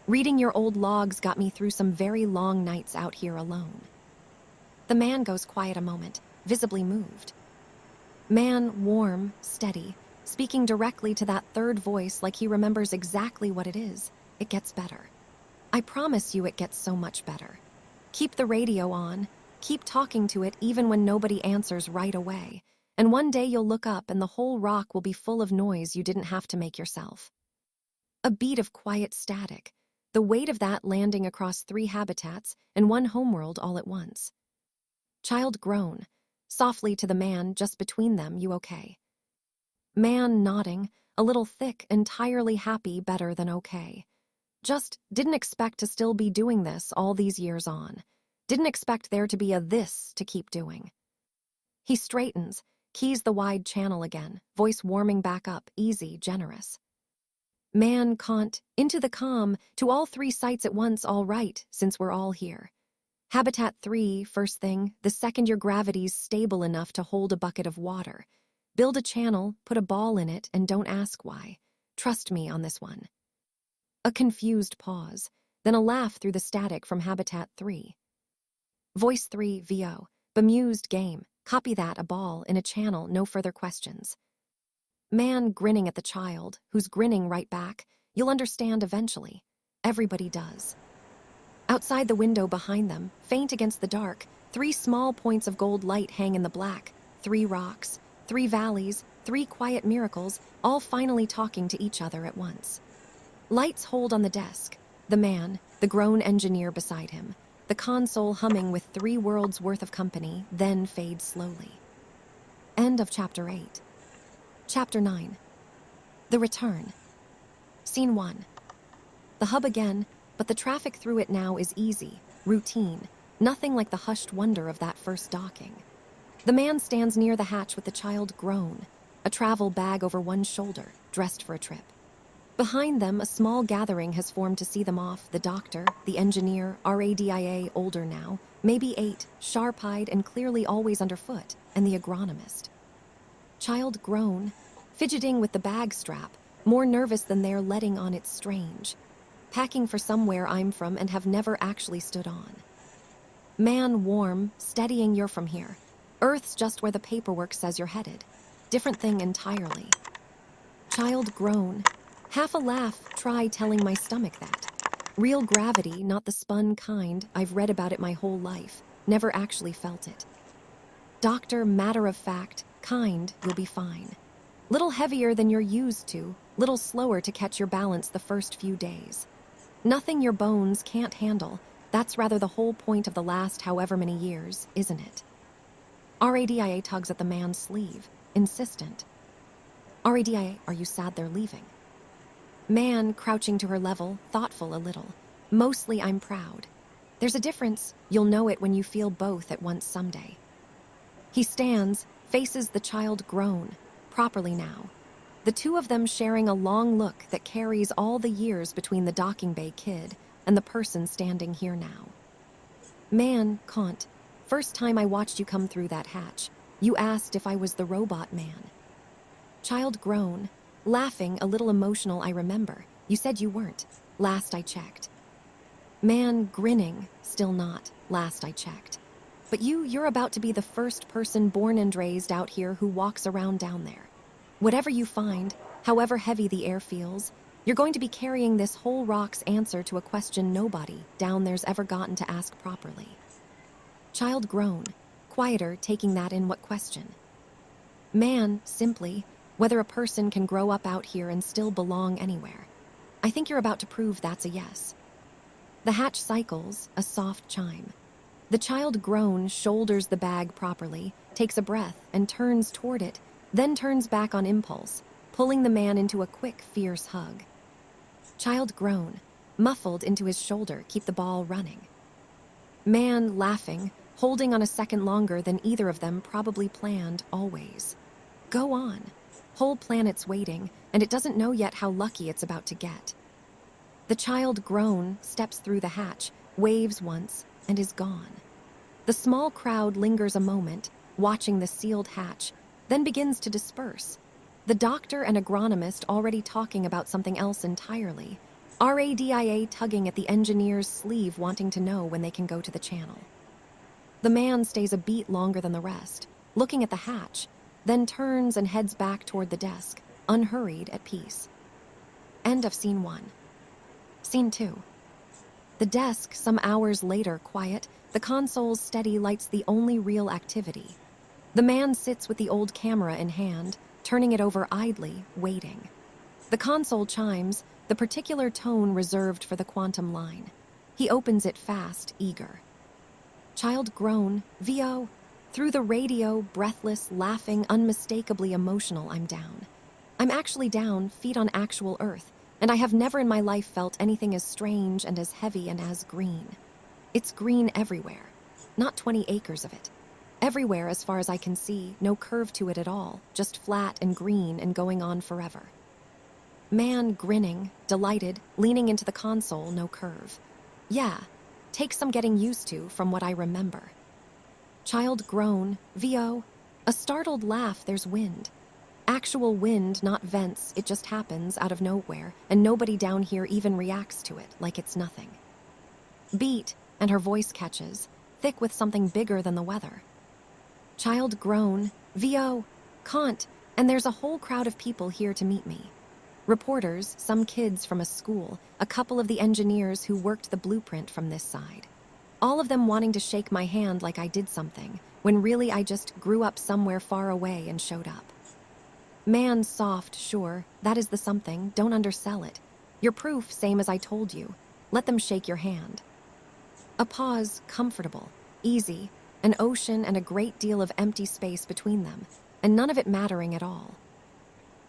Speaker 1: Reading your old logs got me through some very long nights out here alone. The man goes quiet a moment, visibly moved. Man warm, steady, speaking directly to that third voice like he remembers exactly what it is. It gets better. I promise you it gets so much better. Keep the radio on, keep talking to it even when nobody answers right away, and one day you'll look up and the whole rock will be full of noise you didn't have to make yourself. A beat of quiet static, the weight of that landing across 3 habitats and 1 homeworld all at once. Child groan, softly to the man just between them, you okay? Man nodding, a little thick, entirely happy, better than okay. Just didn't expect to still be doing this all these years on. Didn't expect there to be a this to keep doing. He straightens, keys the wide channel again, voice warming back up, easy, generous. Man can't, into the comm, to all 3 sites at once, all right, since we're all here. Habitat 3, first thing, the second your gravity's stable enough to hold a bucket of water. Build a channel, put a ball in it, and don't ask why. Trust me on this one. A confused pause, then a laugh through the static from Habitat 3. Voice 3, VO, bemused game, copy that, a ball, in a channel, no further questions. Man grinning at the child, who's grinning right back. You'll understand eventually. Everybody does. Outside the window behind them, faint against the dark, 3 small points of gold light hang in the black. 3 rocks, 3 valleys, 3 quiet miracles, all finally talking to each other at once. Lights hold on the desk. The man, the grown engineer beside him. The console humming with 3 worlds worth of company, then fades slowly. End of Chapter 8. Chapter 9. The Return. Scene 1. The hub again, but the traffic through it now is easy, routine, nothing like the hushed wonder of that first docking. The man stands near the hatch with the child grown, a travel bag over one shoulder, dressed for a trip. Behind them, a small gathering has formed to see them off, the doctor, the engineer, RADIA, older now, maybe 8, sharp-eyed and clearly always underfoot, and the agronomist. Child grown, fidgeting with the bag strap, more nervous than they're letting on. It's strange. Packing for somewhere I'm from and have never actually stood on. Man warm, steadying, you're from here. Earth's just where the paperwork says you're headed. Different thing entirely. Child grown, Half a laugh, try telling my stomach that. Real gravity, not the spun kind, I've read about it my whole life, never actually felt it. Doctor, matter of fact, kind, you'll be fine. Little heavier than you're used to, little slower to catch your balance the first few days. Nothing your bones can't handle, that's rather the whole point of the last however many years, isn't it? RADIA tugs at the man's sleeve, insistent. RADIA, are you sad they're leaving? Man, crouching to her level, thoughtful a little. Mostly I'm proud. There's a difference, you'll know it when you feel both at once someday. He stands, faces the child grown, properly now. The two of them sharing a long look that carries all the years between the docking bay kid and the person standing here now. Man, Kant, first time I watched you come through that hatch, you asked if I was the robot man. Child grown, laughing, a little emotional, I remember. You said you weren't, last I checked. Man grinning, still not, last I checked. But you're about to be the first person born and raised out here who walks around down there. Whatever you find, however heavy the air feels, you're going to be carrying this whole rock's answer to a question nobody down there's ever gotten to ask properly. Child grown, quieter, taking that in, what question? Man, simply, whether a person can grow up out here and still belong anywhere. I think you're about to prove that's a yes. The hatch cycles, a soft chime. The child grown shoulders the bag properly, takes a breath, and turns toward it, then turns back on impulse, pulling the man into a quick, fierce hug. Child grown, muffled into his shoulder, keep the ball running. Man laughing, holding on a second longer than either of them probably planned, always. Go on. Whole planet's waiting, and it doesn't know yet how lucky it's about to get. The child grown steps through the hatch, waves once, and is gone. The small crowd lingers a moment, watching the sealed hatch, then begins to disperse. The doctor and agronomist already talking about something else entirely. RADIA tugging at the engineer's sleeve, wanting to know when they can go to the channel. The man stays a beat longer than the rest, looking at the hatch, then turns and heads back toward the desk, unhurried, at peace. End of Scene 1. Scene 2. The desk, some hours later, quiet, the console's steady lights the only real activity. The man sits with the old camera in hand, turning it over idly, waiting. The console chimes, the particular tone reserved for the quantum line. He opens it fast, eager. Child grown, VO. Through the radio, breathless, laughing, unmistakably emotional, I'm down. I'm actually down, feet on actual earth, and I have never in my life felt anything as strange and as heavy and as green. It's green everywhere, not 20 acres of it. Everywhere as far as I can see, no curve to it at all, just flat and green and going on forever. Man grinning, delighted, leaning into the console, no curve. Yeah, takes some getting used to from what I remember. Child grown, VO. A startled laugh, there's wind. Actual wind, not vents, it just happens out of nowhere, and nobody down here even reacts to it, like it's nothing. Beat, and her voice catches, thick with something bigger than the weather. Child grown, VO. Kant, and there's a whole crowd of people here to meet me. Reporters, some kids from a school, a couple of the engineers who worked the blueprint from this side. All of them wanting to shake my hand like I did something, when really I just grew up somewhere far away and showed up. Man soft, sure, that is the something, don't undersell it. Your proof, same as I told you. Let them shake your hand. A pause, comfortable, easy, an ocean and a great deal of empty space between them, and none of it mattering at all.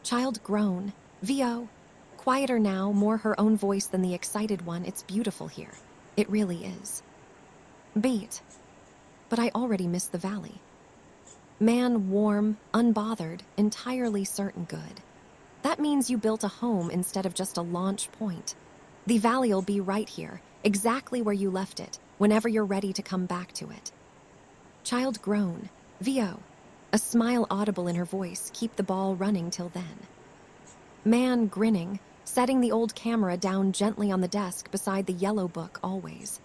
Speaker 1: Child grown, VO. Quieter now, more her own voice than the excited one, it's beautiful here. It really is. Beat. But I already missed the valley. Man warm, unbothered, entirely certain good. That means you built a home instead of just a launch point. The valley'll be right here, exactly where you left it, whenever you're ready to come back to it. Child grown, VO. A smile audible in her voice, keep the ball running till then. Man grinning, setting the old camera down gently on the desk beside the yellow book always.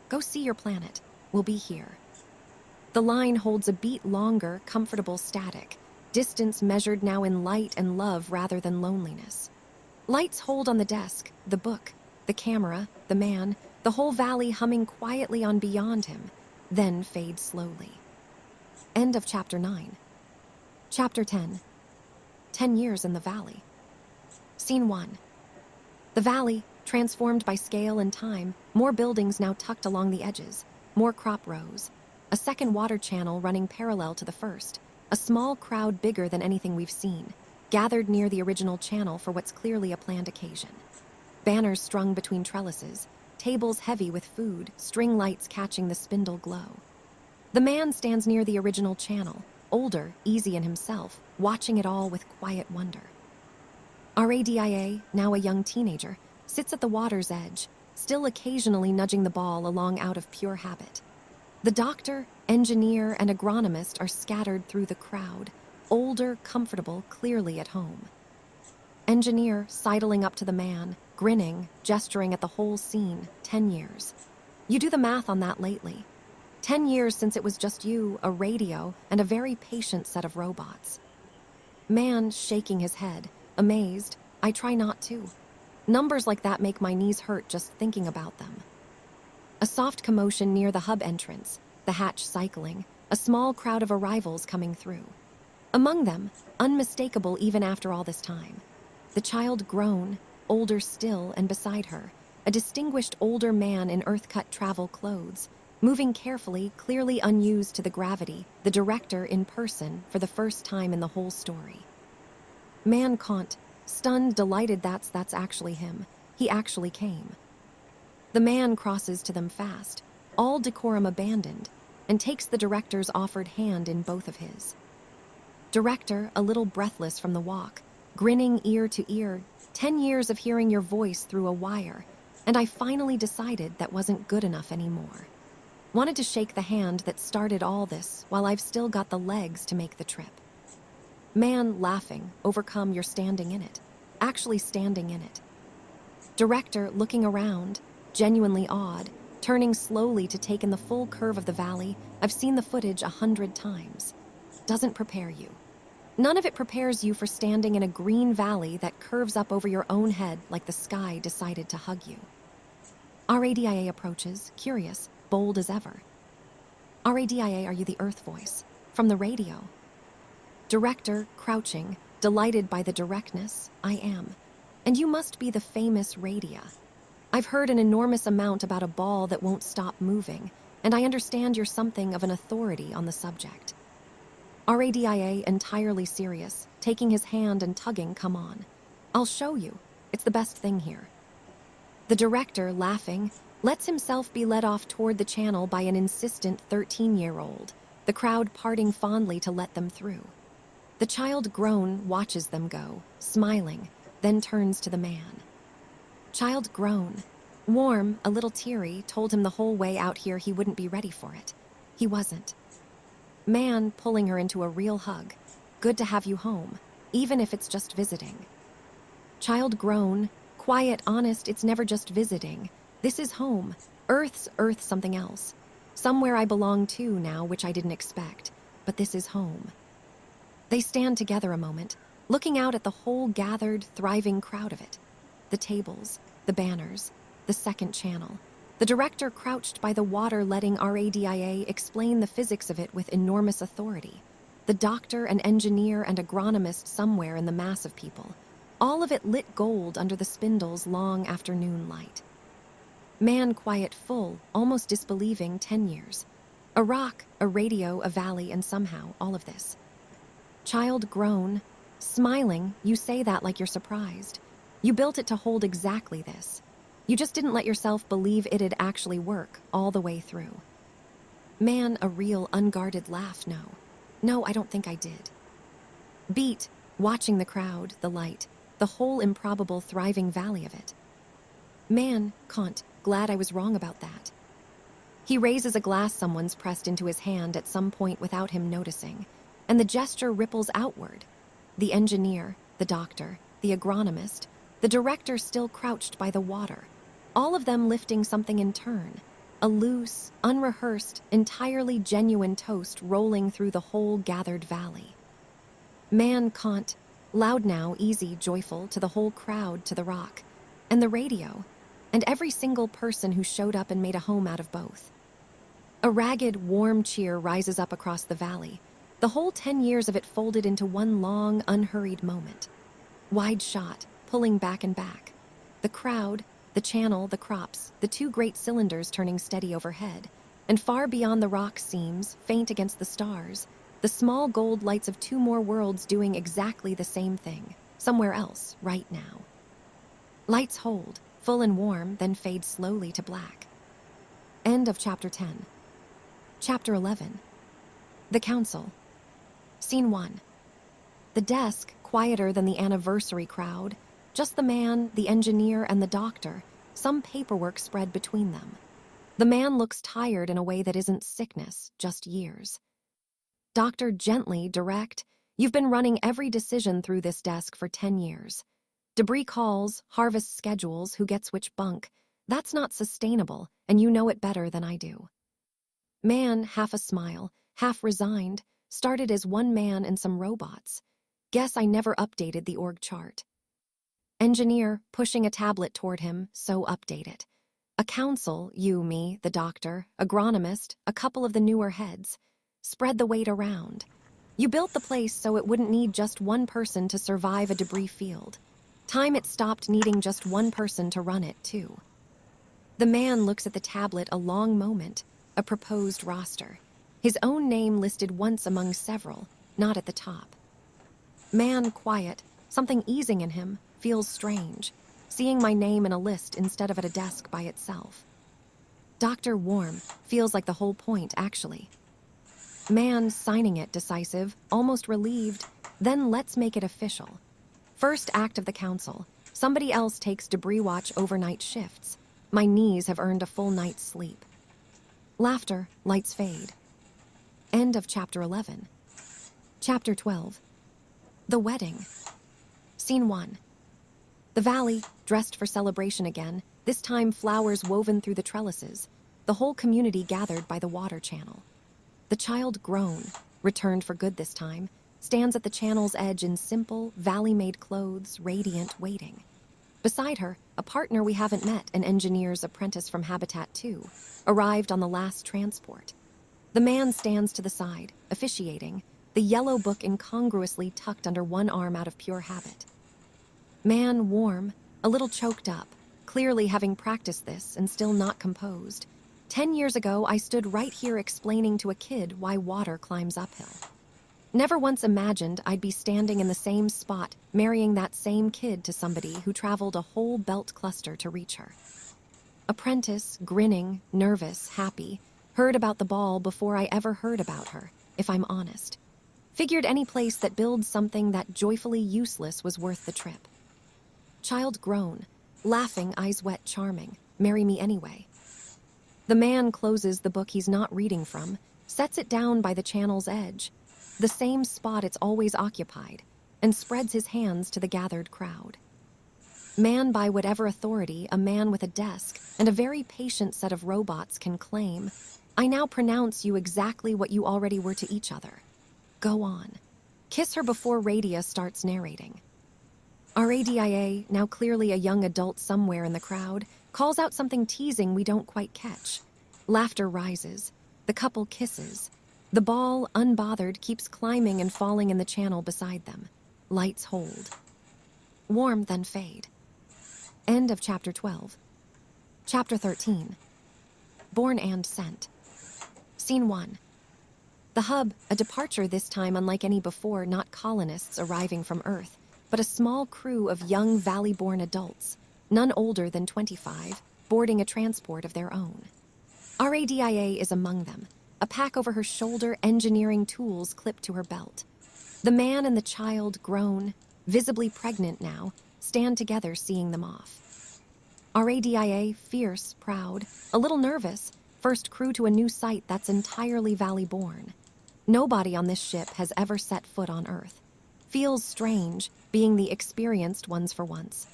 Speaker 1: Go see your planet. We'll be here. The line holds a beat longer, comfortable static, distance measured now in light and love rather than loneliness. Lights hold on the desk, the book, the camera, the man, the whole valley humming quietly on beyond him, then fade slowly. End of Chapter 9. Chapter 10. 10 years in the valley. Scene 1. The valley, transformed by scale and time, more buildings now tucked along the edges, more crop rows, a second water channel running parallel to the first, a small crowd bigger than anything we've seen, gathered near the original channel for what's clearly a planned occasion. Banners strung between trellises, tables heavy with food, string lights catching the spindle glow. The man stands near the original channel, older, easy in himself, watching it all with quiet wonder. Radia, now a young teenager, sits at the water's edge, still occasionally nudging the ball along out of pure habit. The doctor, engineer, and agronomist are scattered through the crowd, older, comfortable, clearly at home. Engineer sidling up to the man, grinning, gesturing at the whole scene, 10 years. You do the math on that lately. 10 years since it was just you, a radio, and a very patient set of robots. Man shaking his head, amazed, I try not to. Numbers like that make my knees hurt just thinking about them. A soft commotion near the hub entrance, the hatch cycling, a small crowd of arrivals coming through. Among them, unmistakable even after all this time, the child grown, older still, and beside her, a distinguished older man in earth-cut travel clothes, moving carefully, clearly unused to the gravity, the director in person for the first time in the whole story. Man caught, stunned, delighted that's actually him. He actually came. The man crosses to them fast, all decorum abandoned, and takes the director's offered hand in both of his. Director, a little breathless from the walk, grinning ear to ear, 10 years of hearing your voice through a wire, and I finally decided that wasn't good enough anymore. Wanted to shake the hand that started all this while I've still got the legs to make the trip. Man laughing, overcome, you're standing in it. Actually standing in it. Director looking around, genuinely awed, turning slowly to take in the full curve of the valley. I've seen the footage 100 times. Doesn't prepare you. None of it prepares you for standing in a green valley that curves up over your own head like the sky decided to hug you. Radia approaches, curious, bold as ever. Radia, are you the Earth voice? From the radio? Director, crouching, delighted by the directness, I am. And you must be the famous Radia. I've heard an enormous amount about a ball that won't stop moving, and I understand you're something of an authority on the subject. Radia, entirely serious, taking his hand and tugging, come on. I'll show you. It's the best thing here. The director, laughing, lets himself be led off toward the channel by an insistent 13-year-old, the crowd parting fondly to let them through. The child grown watches them go, smiling, then turns to the man. Child grown, warm, a little teary, told him the whole way out here he wouldn't be ready for it. He wasn't. Man pulling her into a real hug. Good to have you home, even if it's just visiting. Child grown, quiet, honest, it's never just visiting. This is home. Earth's Earth something else. Somewhere I belong to now, which I didn't expect. But this is home. They stand together a moment, looking out at the whole gathered, thriving crowd of it. The tables, the banners, the second channel. The director crouched by the water letting Radia explain the physics of it with enormous authority. The doctor, an engineer, and agronomist somewhere in the mass of people. All of it lit gold under the spindle's long afternoon light. Man quiet, full, almost disbelieving, 10 years. A rock, a radio, a valley, and somehow all of this. Child grown, smiling, you say that like you're surprised. You built it to hold exactly this. You just didn't let yourself believe it'd actually work all the way through. Man, a real unguarded laugh, no. No, I don't think I did. Beat, watching the crowd, the light, the whole improbable thriving valley of it. Man, Kant, glad I was wrong about that. He raises a glass someone's pressed into his hand at some point without him noticing, and the gesture ripples outward. The engineer, the doctor, the agronomist, the director still crouched by the water, all of them lifting something in turn, a loose, unrehearsed, entirely genuine toast rolling through the whole gathered valley. Man, Kant, Loud now, easy, joyful, to the whole crowd, to the rock. And the radio. And every single person who showed up and made a home out of both. A ragged, warm cheer rises up across the valley. The whole 10 years of it folded into one long, unhurried moment. Wide shot, pulling back and back. The crowd, the channel, the crops, the two great cylinders turning steady overhead. And far beyond the rock seams, faint against the stars, the small gold lights of two more worlds doing exactly the same thing, somewhere else, right now. Lights hold, full and warm, then fade slowly to black. End of Chapter 10. Chapter 11. The Council. Scene 1. The desk, quieter than the anniversary crowd. Just the man, the engineer, and the doctor. Some paperwork spread between them. The man looks tired in a way that isn't sickness, just years. Doctor gently, direct. You've been running every decision through this desk for 10 years. Debris calls, harvest schedules, who gets which bunk. That's not sustainable, and you know it better than I do. Man, half a smile, half resigned, started as one man and some robots. Guess I never updated the org chart. Engineer, pushing a tablet toward him, so update it. A council, you, me, the doctor, agronomist, a couple of the newer heads. Spread the weight around. You built the place so it wouldn't need just one person to survive a debris field. Time it stopped needing just one person to run it, too. The man looks at the tablet a long moment, a proposed roster. His own name listed once among several, not at the top. Man quiet, something easing in him, feels strange, seeing my name in a list instead of at a desk by itself. Doctor warm, feels like the whole point, actually. Man signing it, decisive, almost relieved, then let's make it official. First act of the council. Somebody else takes debris watch overnight shifts. My knees have earned a full night's sleep. Laughter, lights fade. End of Chapter 11. Chapter 12. The Wedding. Scene 1. The valley, dressed for celebration again, this time flowers woven through the trellises, the whole community gathered by the water channel. The child grown, returned for good this time, stands at the channel's edge in simple, valley-made clothes, radiant, waiting. Beside her, a partner we haven't met, an engineer's apprentice from Habitat 2, arrived on the last transport. The man stands to the side, officiating, the yellow book incongruously tucked under one arm out of pure habit. Man warm, a little choked up, clearly having practiced this and still not composed. 10 years ago, I stood right here explaining to a kid why water climbs uphill. Never once imagined I'd be standing in the same spot, marrying that same kid to somebody who traveled a whole belt cluster to reach her. Apprentice, grinning, nervous, happy, heard about the ball before I ever heard about her, if I'm honest. Figured any place that builds something that joyfully useless was worth the trip. Child grown, laughing, eyes wet, charming, marry me anyway. The man closes the book he's not reading from, sets it down by the channel's edge, the same spot it's always occupied, and spreads his hands to the gathered crowd. Man by whatever authority a man with a desk and a very patient set of robots can claim, I now pronounce you exactly what you already were to each other. Go on. Kiss her before Radia starts narrating. Our ADIA, now clearly a young adult somewhere in the crowd, calls out something teasing we don't quite catch. Laughter rises. The couple kisses. The ball, unbothered, keeps climbing and falling in the channel beside them. Lights hold. Warm, then fade. End of Chapter 12. Chapter 13. Born and Sent. Scene 1. The hub, a departure this time unlike any before, not colonists arriving from Earth, but a small crew of young valley-born adults, none older than 25, boarding a transport of their own. Our ADIA is among them, a pack over her shoulder, engineering tools clipped to her belt. The man and the child, grown, visibly pregnant now, stand together seeing them off. Our ADIA, fierce, proud, a little nervous, first crew to a new site that's entirely valley-born. Nobody on this ship has ever set foot on Earth. Feels strange, being the experienced ones for once.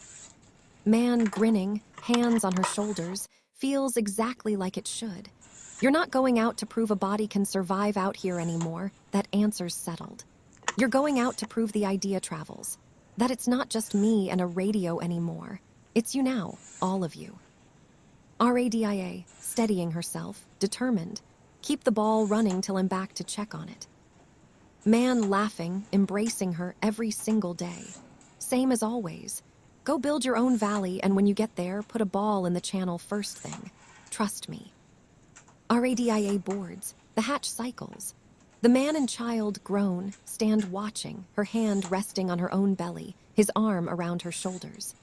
Speaker 1: Man grinning, hands on her shoulders, feels exactly like it should. You're not going out to prove a body can survive out here anymore. That answer's settled. You're going out to prove the idea travels. That it's not just me and a radio anymore. It's you now, all of you. RADIA, steadying herself, determined. Keep the ball running till I'm back to check on it. Man laughing, embracing her every single day. Same as always. Go build your own valley, and when you get there, put a ball in the channel first thing. Trust me. RADIA boards. The hatch cycles. The man and child groan, stand watching, her hand resting on her own belly, his arm around her shoulders.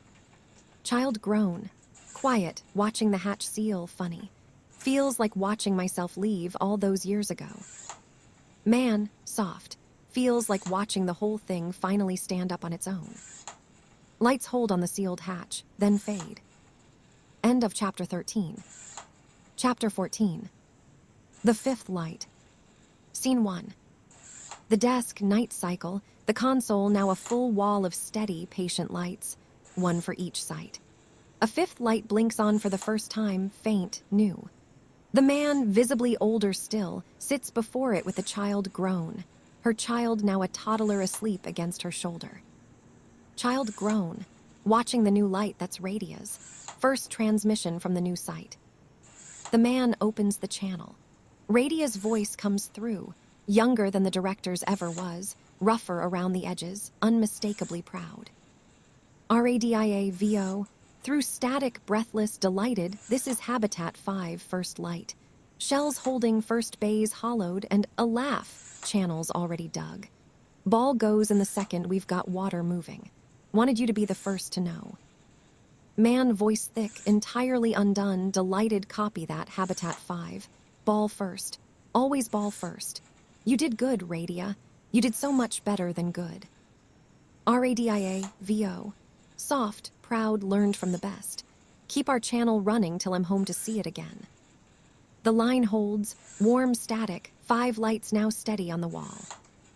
Speaker 1: Child groan. Quiet, watching the hatch seal funny. Feels like watching myself leave all those years ago. Man, soft. Feels like watching the whole thing finally stand up on its own. Lights hold on the sealed hatch, then fade. End of chapter 13. Chapter 14. The fifth light. Scene 1. The desk, night cycle, the console now a full wall of steady, patient lights, one for each site. A fifth light blinks on for the first time, faint, new. The man, visibly older still, sits before it with the child groan, her child now a toddler asleep against her shoulder. Child groan, watching the new light that's Radia's, first transmission from the new site. The man opens the channel. Radia's voice comes through, younger than the director's ever was, rougher around the edges, unmistakably proud. RADIA VO, through static, breathless, delighted, this is Habitat 5 first light. Shells holding first bays hollowed and a laugh, channels already dug. Ball goes in the second we've got water moving. Wanted you to be the first to know. Man voice thick, entirely undone, delighted copy that Habitat 5. Ball first. Always ball first. You did good, Radia. You did so much better than good. RADIA VO. Soft, proud, learned from the best. Keep our channel running till I'm home to see it again. The line holds, warm static, 5 lights now steady on the wall.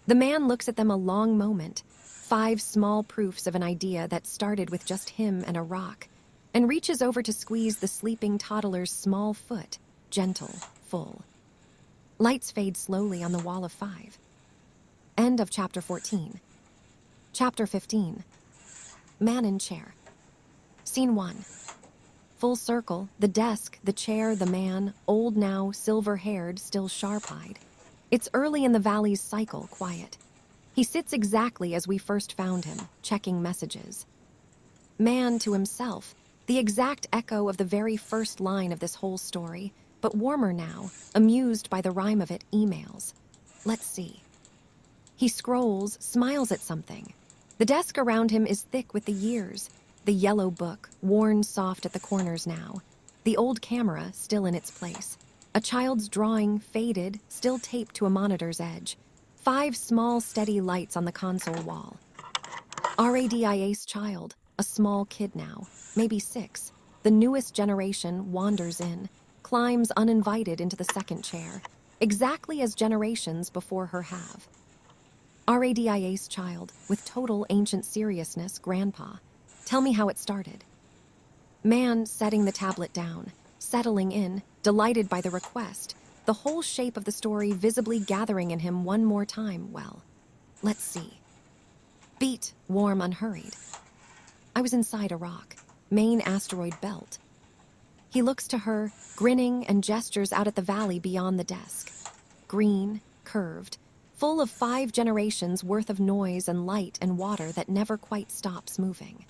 Speaker 1: The man looks at them a long moment, 5 small proofs of an idea that started with just him and a rock, and reaches over to squeeze the sleeping toddler's small foot, gentle, full. Lights fade slowly on the wall of 5. End of chapter 14. Chapter 15. Man in chair. Scene 1. Full circle, the desk, the chair, the man, old now, silver-haired, still sharp-eyed. It's early in the valley's cycle, quiet. He sits exactly as we first found him, checking messages. Man to himself, the exact echo of the very first line of this whole story, but warmer now, amused by the rhyme of it, emails. Let's see. He scrolls, smiles at something. The desk around him is thick with the years. The yellow book, worn soft at the corners now. The old camera, still in its place. A child's drawing, faded, still taped to a monitor's edge. 5 small, steady lights on the console wall. RADIA's child, a small kid now, maybe 6. The newest generation wanders in, climbs uninvited into the second chair, exactly as generations before her have. RADIA's child, with total ancient seriousness, grandpa. Tell me how it started. Man setting the tablet down, settling in, delighted by the request, the whole shape of the story visibly gathering in him one more time. Well, let's see. Beat, warm, unhurried. I was inside a rock, main asteroid belt. He looks to her, grinning, and gestures out at the valley beyond the desk. Green, curved, full of 5 generations worth of noise and light and water that never quite stops moving.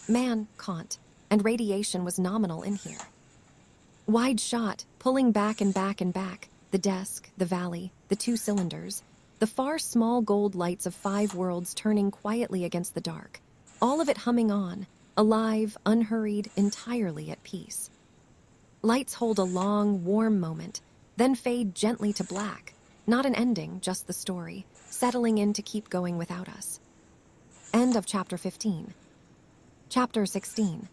Speaker 1: Man can't, and radiation was nominal in here. Wide shot, pulling back and back and back, the desk, the valley, the 2 cylinders, the far small gold lights of 5 worlds turning quietly against the dark, all of it humming on, alive, unhurried, entirely at peace. Lights hold a long, warm moment, then fade gently to black, not an ending, just the story, settling in to keep going without us. End of chapter 15. Chapter 16.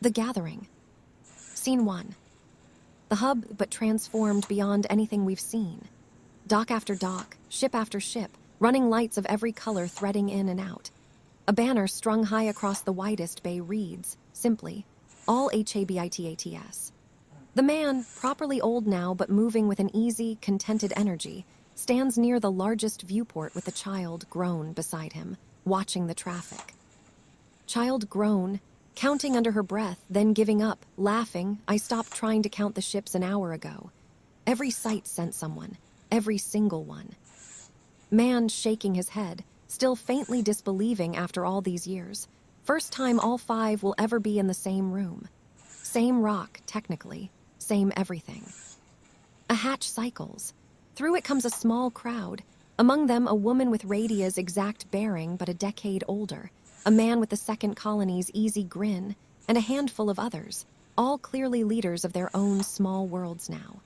Speaker 1: The Gathering. Scene 1. The hub, but transformed beyond anything we've seen. Dock after dock, ship after ship, running lights of every color threading in and out. A banner strung high across the widest bay reads, simply, all HABITATS. The man, properly old now but moving with an easy, contented energy, stands near the largest viewport with the child grown beside him, watching the traffic. Child groan, counting under her breath, then giving up, laughing. I stopped trying to count the ships an hour ago. Every sight sent someone, every single one. Man shaking his head, still faintly disbelieving after all these years. First time all 5 will ever be in the same room. Same rock, technically. Same everything. A hatch cycles. Through it comes a small crowd. Among them, a woman with Radia's exact bearing but a decade older, a man with the second colony's easy grin, and a handful of others, all clearly leaders of their own small worlds now.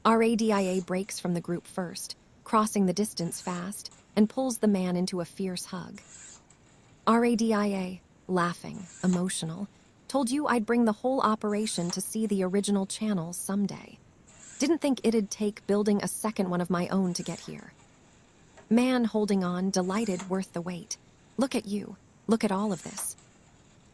Speaker 1: RADIA breaks from the group first, crossing the distance fast, and pulls the man into a fierce hug. RADIA, laughing, emotional, told you I'd bring the whole operation to see the original channels someday. Didn't think it'd take building a second one of my own to get here. Man holding on, delighted, worth the wait. Look at you. Look at all of this.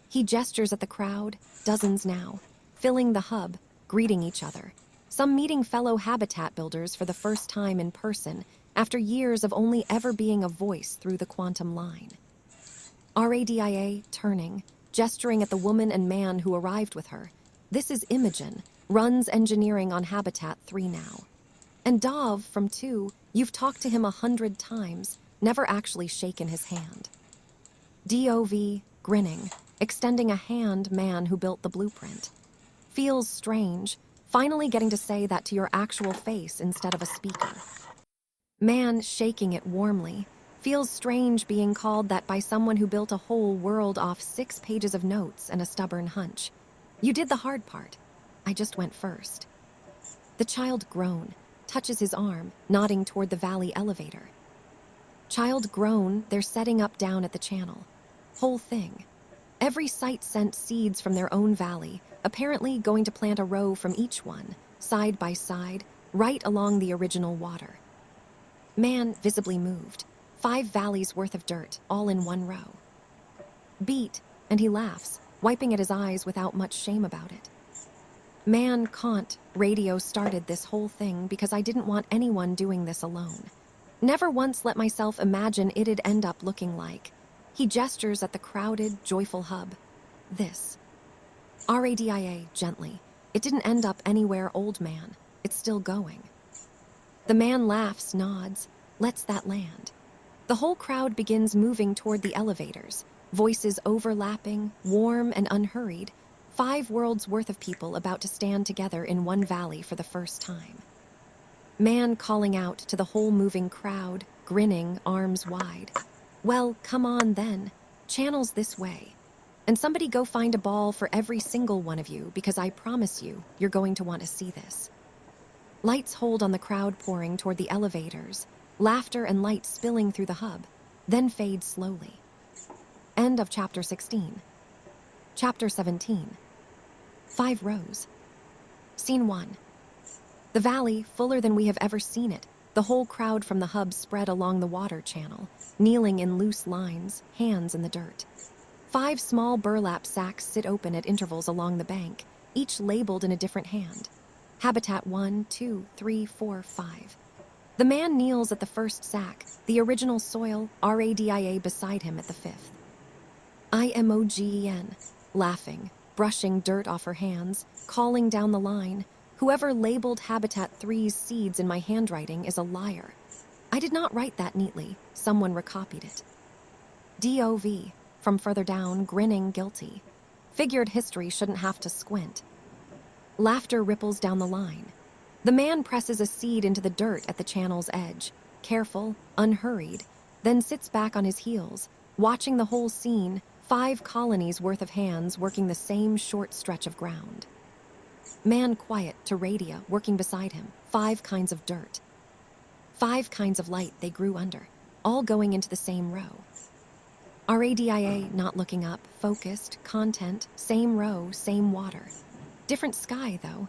Speaker 1: He gestures at the crowd, dozens now, filling the hub, greeting each other. Some meeting fellow habitat builders for the first time in person, after years of only ever being a voice through the quantum line. RADIA turning, gesturing at the woman and man who arrived with her. This is Imogen, runs engineering on Habitat 3 now. And Dov from 2, you've talked to him 100 times, never actually shaken his hand. DOV, grinning, extending a hand, man who built the blueprint. Feels strange, finally getting to say that to your actual face instead of a speaker. Man shaking it warmly. Feels strange being called that by someone who built a whole world off 6 pages of notes and a stubborn hunch. You did the hard part. I just went first. The child groan, touches his arm, nodding toward the valley elevator. Child groan, they're setting up down at the channel. Whole thing. Every site sent seeds from their own valley, apparently going to plant a row from each one, side by side, right along the original water. Man visibly moved. 5 valleys worth of dirt, all in one row. Beat, and he laughs, wiping at his eyes without much shame about it. Man can't. Radio started this whole thing because I didn't want anyone doing this alone. Never once let myself imagine it'd end up looking like. He gestures at the crowded, joyful hub. This. RADIA, gently. It didn't end up anywhere, old man. It's still going. The man laughs, nods, lets that land. The whole crowd begins moving toward the elevators, voices overlapping, warm and unhurried. 5 worlds worth of people about to stand together in one valley for the first time. Man calling out to the whole moving crowd, grinning, arms wide. Well, come on then. Channels this way. And somebody go find a ball for every single one of you, because I promise you, you're going to want to see this. Lights hold on the crowd pouring toward the elevators, laughter and light spilling through the hub, then fade slowly. End of Chapter 16. Chapter 17. 5 rows. Scene 1. The valley, fuller than we have ever seen it, the whole crowd from the hub spread along the water channel, kneeling in loose lines, hands in the dirt. 5 small burlap sacks sit open at intervals along the bank, each labeled in a different hand. Habitat 1, 2, 3, 4, 5. The man kneels at the first sack, the original soil, RADIA beside him at the 5th. IMOGEN, laughing, brushing dirt off her hands, calling down the line. Whoever labeled Habitat 3's seeds in my handwriting is a liar. I did not write that neatly. Someone recopied it. DOV, from further down, grinning, guilty. Figured history shouldn't have to squint. Laughter ripples down the line. The man presses a seed into the dirt at the channel's edge, careful, unhurried, then sits back on his heels, watching the whole scene, 5 colonies worth of hands working the same short stretch of ground. Man quiet to Radia, working beside him, 5 kinds of dirt. 5 kinds of light they grew under, all going into the same row. RADIA not looking up, focused, content, same row, same water. Different sky, though.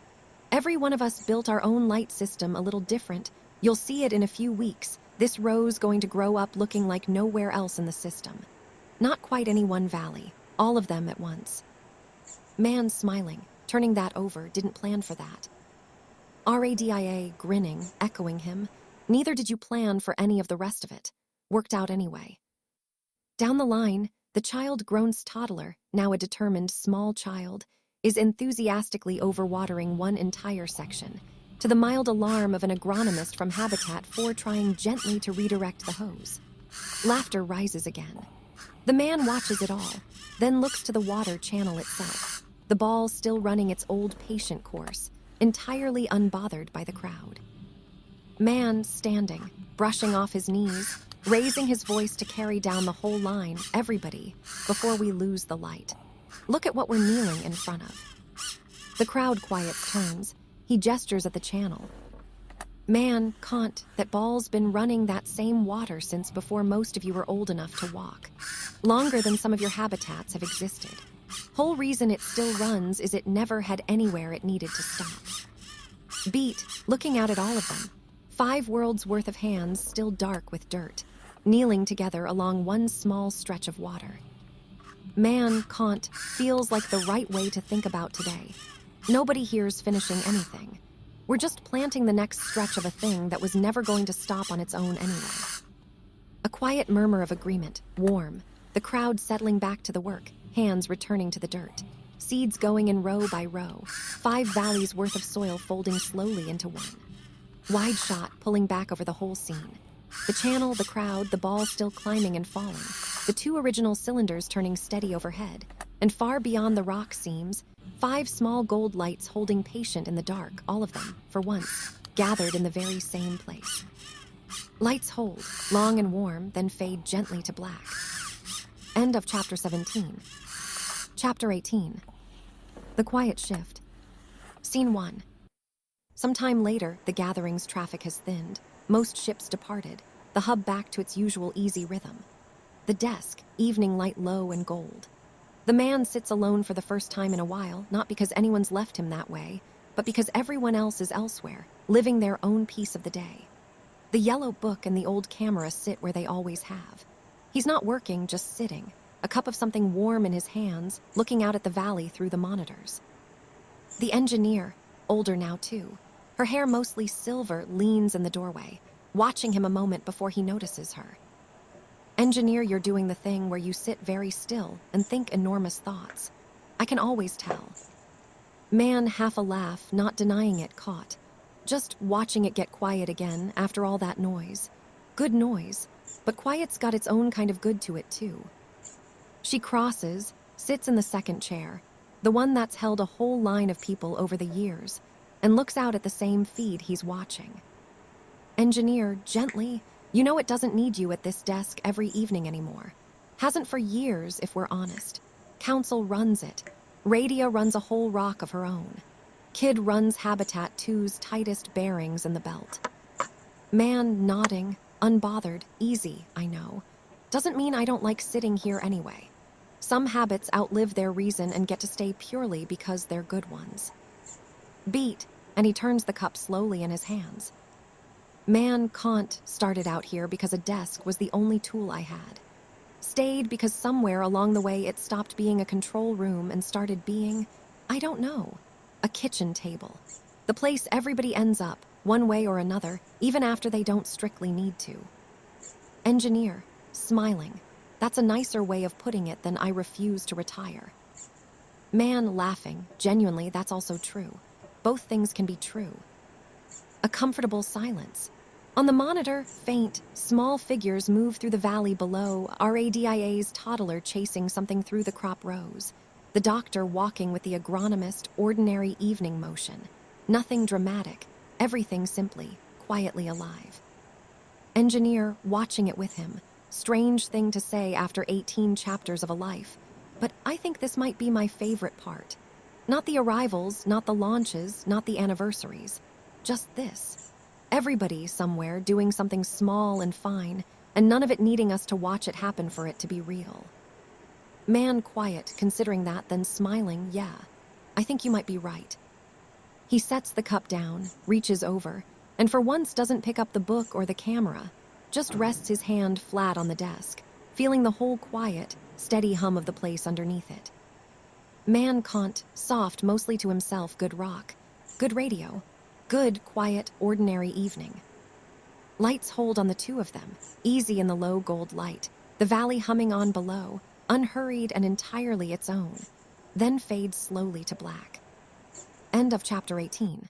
Speaker 1: Every one of us built our own light system a little different. You'll see it in a few weeks. This row's going to grow up looking like nowhere else in the system. Not quite any one valley, all of them at once. Man smiling, turning that over, didn't plan for that. RADIA grinning, echoing him. Neither did you plan for any of the rest of it. Worked out anyway. Down the line, the child-grown toddler, now a determined small child, is enthusiastically overwatering one entire section, to the mild alarm of an agronomist from Habitat 4 trying gently to redirect the hose. Laughter rises again. The man watches it all, then looks to the water channel itself, the ball still running its old patient course, entirely unbothered by the crowd. Man standing, brushing off his knees, raising his voice to carry down the whole line, everybody, before we lose the light. Look at what we're kneeling in front of. The crowd quiets turns. He gestures at the channel. Man, can't, that ball's been running that same water since before most of you were old enough to walk. Longer than some of your habitats have existed. Whole reason it still runs is it never had anywhere it needed to stop. Beat, looking out at all of them. 5 worlds worth of hands still dark with dirt, kneeling together along one small stretch of water. Man, can't, feels like the right way to think about today. Nobody here's finishing anything. We're just planting the next stretch of a thing that was never going to stop on its own anyway. A quiet murmur of agreement, warm, the crowd settling back to the work, hands returning to the dirt. Seeds going in row by row, 5 valleys worth of soil folding slowly into one. Wide shot, pulling back over the whole scene. The channel, the crowd, the ball still climbing and falling. The 2 original cylinders turning steady overhead. And far beyond the rock seams, 5 small gold lights holding patient in the dark, all of them, for once, gathered in the very same place. Lights hold, long and warm, then fade gently to black. End of Chapter 17. Chapter 18. The Quiet Shift. Scene 1. Some time later, the gathering's traffic has thinned. Most ships departed, the hub back to its usual easy rhythm. The desk, evening light low and gold. The man sits alone for the first time in a while, not because anyone's left him that way, but because everyone else is elsewhere, living their own piece of the day. The yellow book and the old camera sit where they always have. He's not working, just sitting, a cup of something warm in his hands, looking out at the valley through the monitors. The engineer, older now too, her hair mostly silver, leans in the doorway, watching him a moment before he notices her. Engineer, you're doing the thing where you sit very still and think enormous thoughts. I can always tell. Man, half a laugh, not denying it, caught. Just watching it get quiet again after all that noise. Good noise, but quiet's got its own kind of good to it too. She crosses, sits in the second chair, the one that's held a whole line of people over the years, and looks out at the same feed he's watching. Engineer, gently, you know it doesn't need you at this desk every evening anymore. Hasn't for years, if we're honest. Council runs it. Radio runs a whole rock of her own. Kid runs Habitat 2's tightest bearings in the belt. Man, nodding, unbothered, easy, I know. Doesn't mean I don't like sitting here anyway. Some habits outlive their reason and get to stay purely because they're good ones. Beat, and he turns the cup slowly in his hands. Man, can't, started out here because a desk was the only tool I had. Stayed because somewhere along the way it stopped being a control room and started being, I don't know, a kitchen table. The place everybody ends up, one way or another, even after they don't strictly need to. Engineer, smiling. That's a nicer way of putting it than I refuse to retire. Man, laughing. Genuinely, that's also true. Both things can be true. A comfortable silence. On the monitor, faint, small figures move through the valley below, RADIA's toddler chasing something through the crop rows. The doctor walking with the agronomist, ordinary evening motion. Nothing dramatic, everything simply, quietly alive. Engineer, watching it with him. Strange thing to say after 18 chapters of a life, but I think this might be my favorite part. Not the arrivals, not the launches, not the anniversaries. Just this. Everybody somewhere doing something small and fine, and none of it needing us to watch it happen for it to be real. Man, quiet, considering that, then smiling, yeah. I think you might be right. He sets the cup down, reaches over, and for once doesn't pick up the book or the camera, just rests his hand flat on the desk, feeling the whole quiet, steady hum of the place underneath it. Man, can't, soft, mostly to himself, good rock, good radio, good, quiet, ordinary evening. Lights hold on the 2 of them, easy in the low gold light, the valley humming on below, unhurried and entirely its own, then fades slowly to black. End of chapter 18.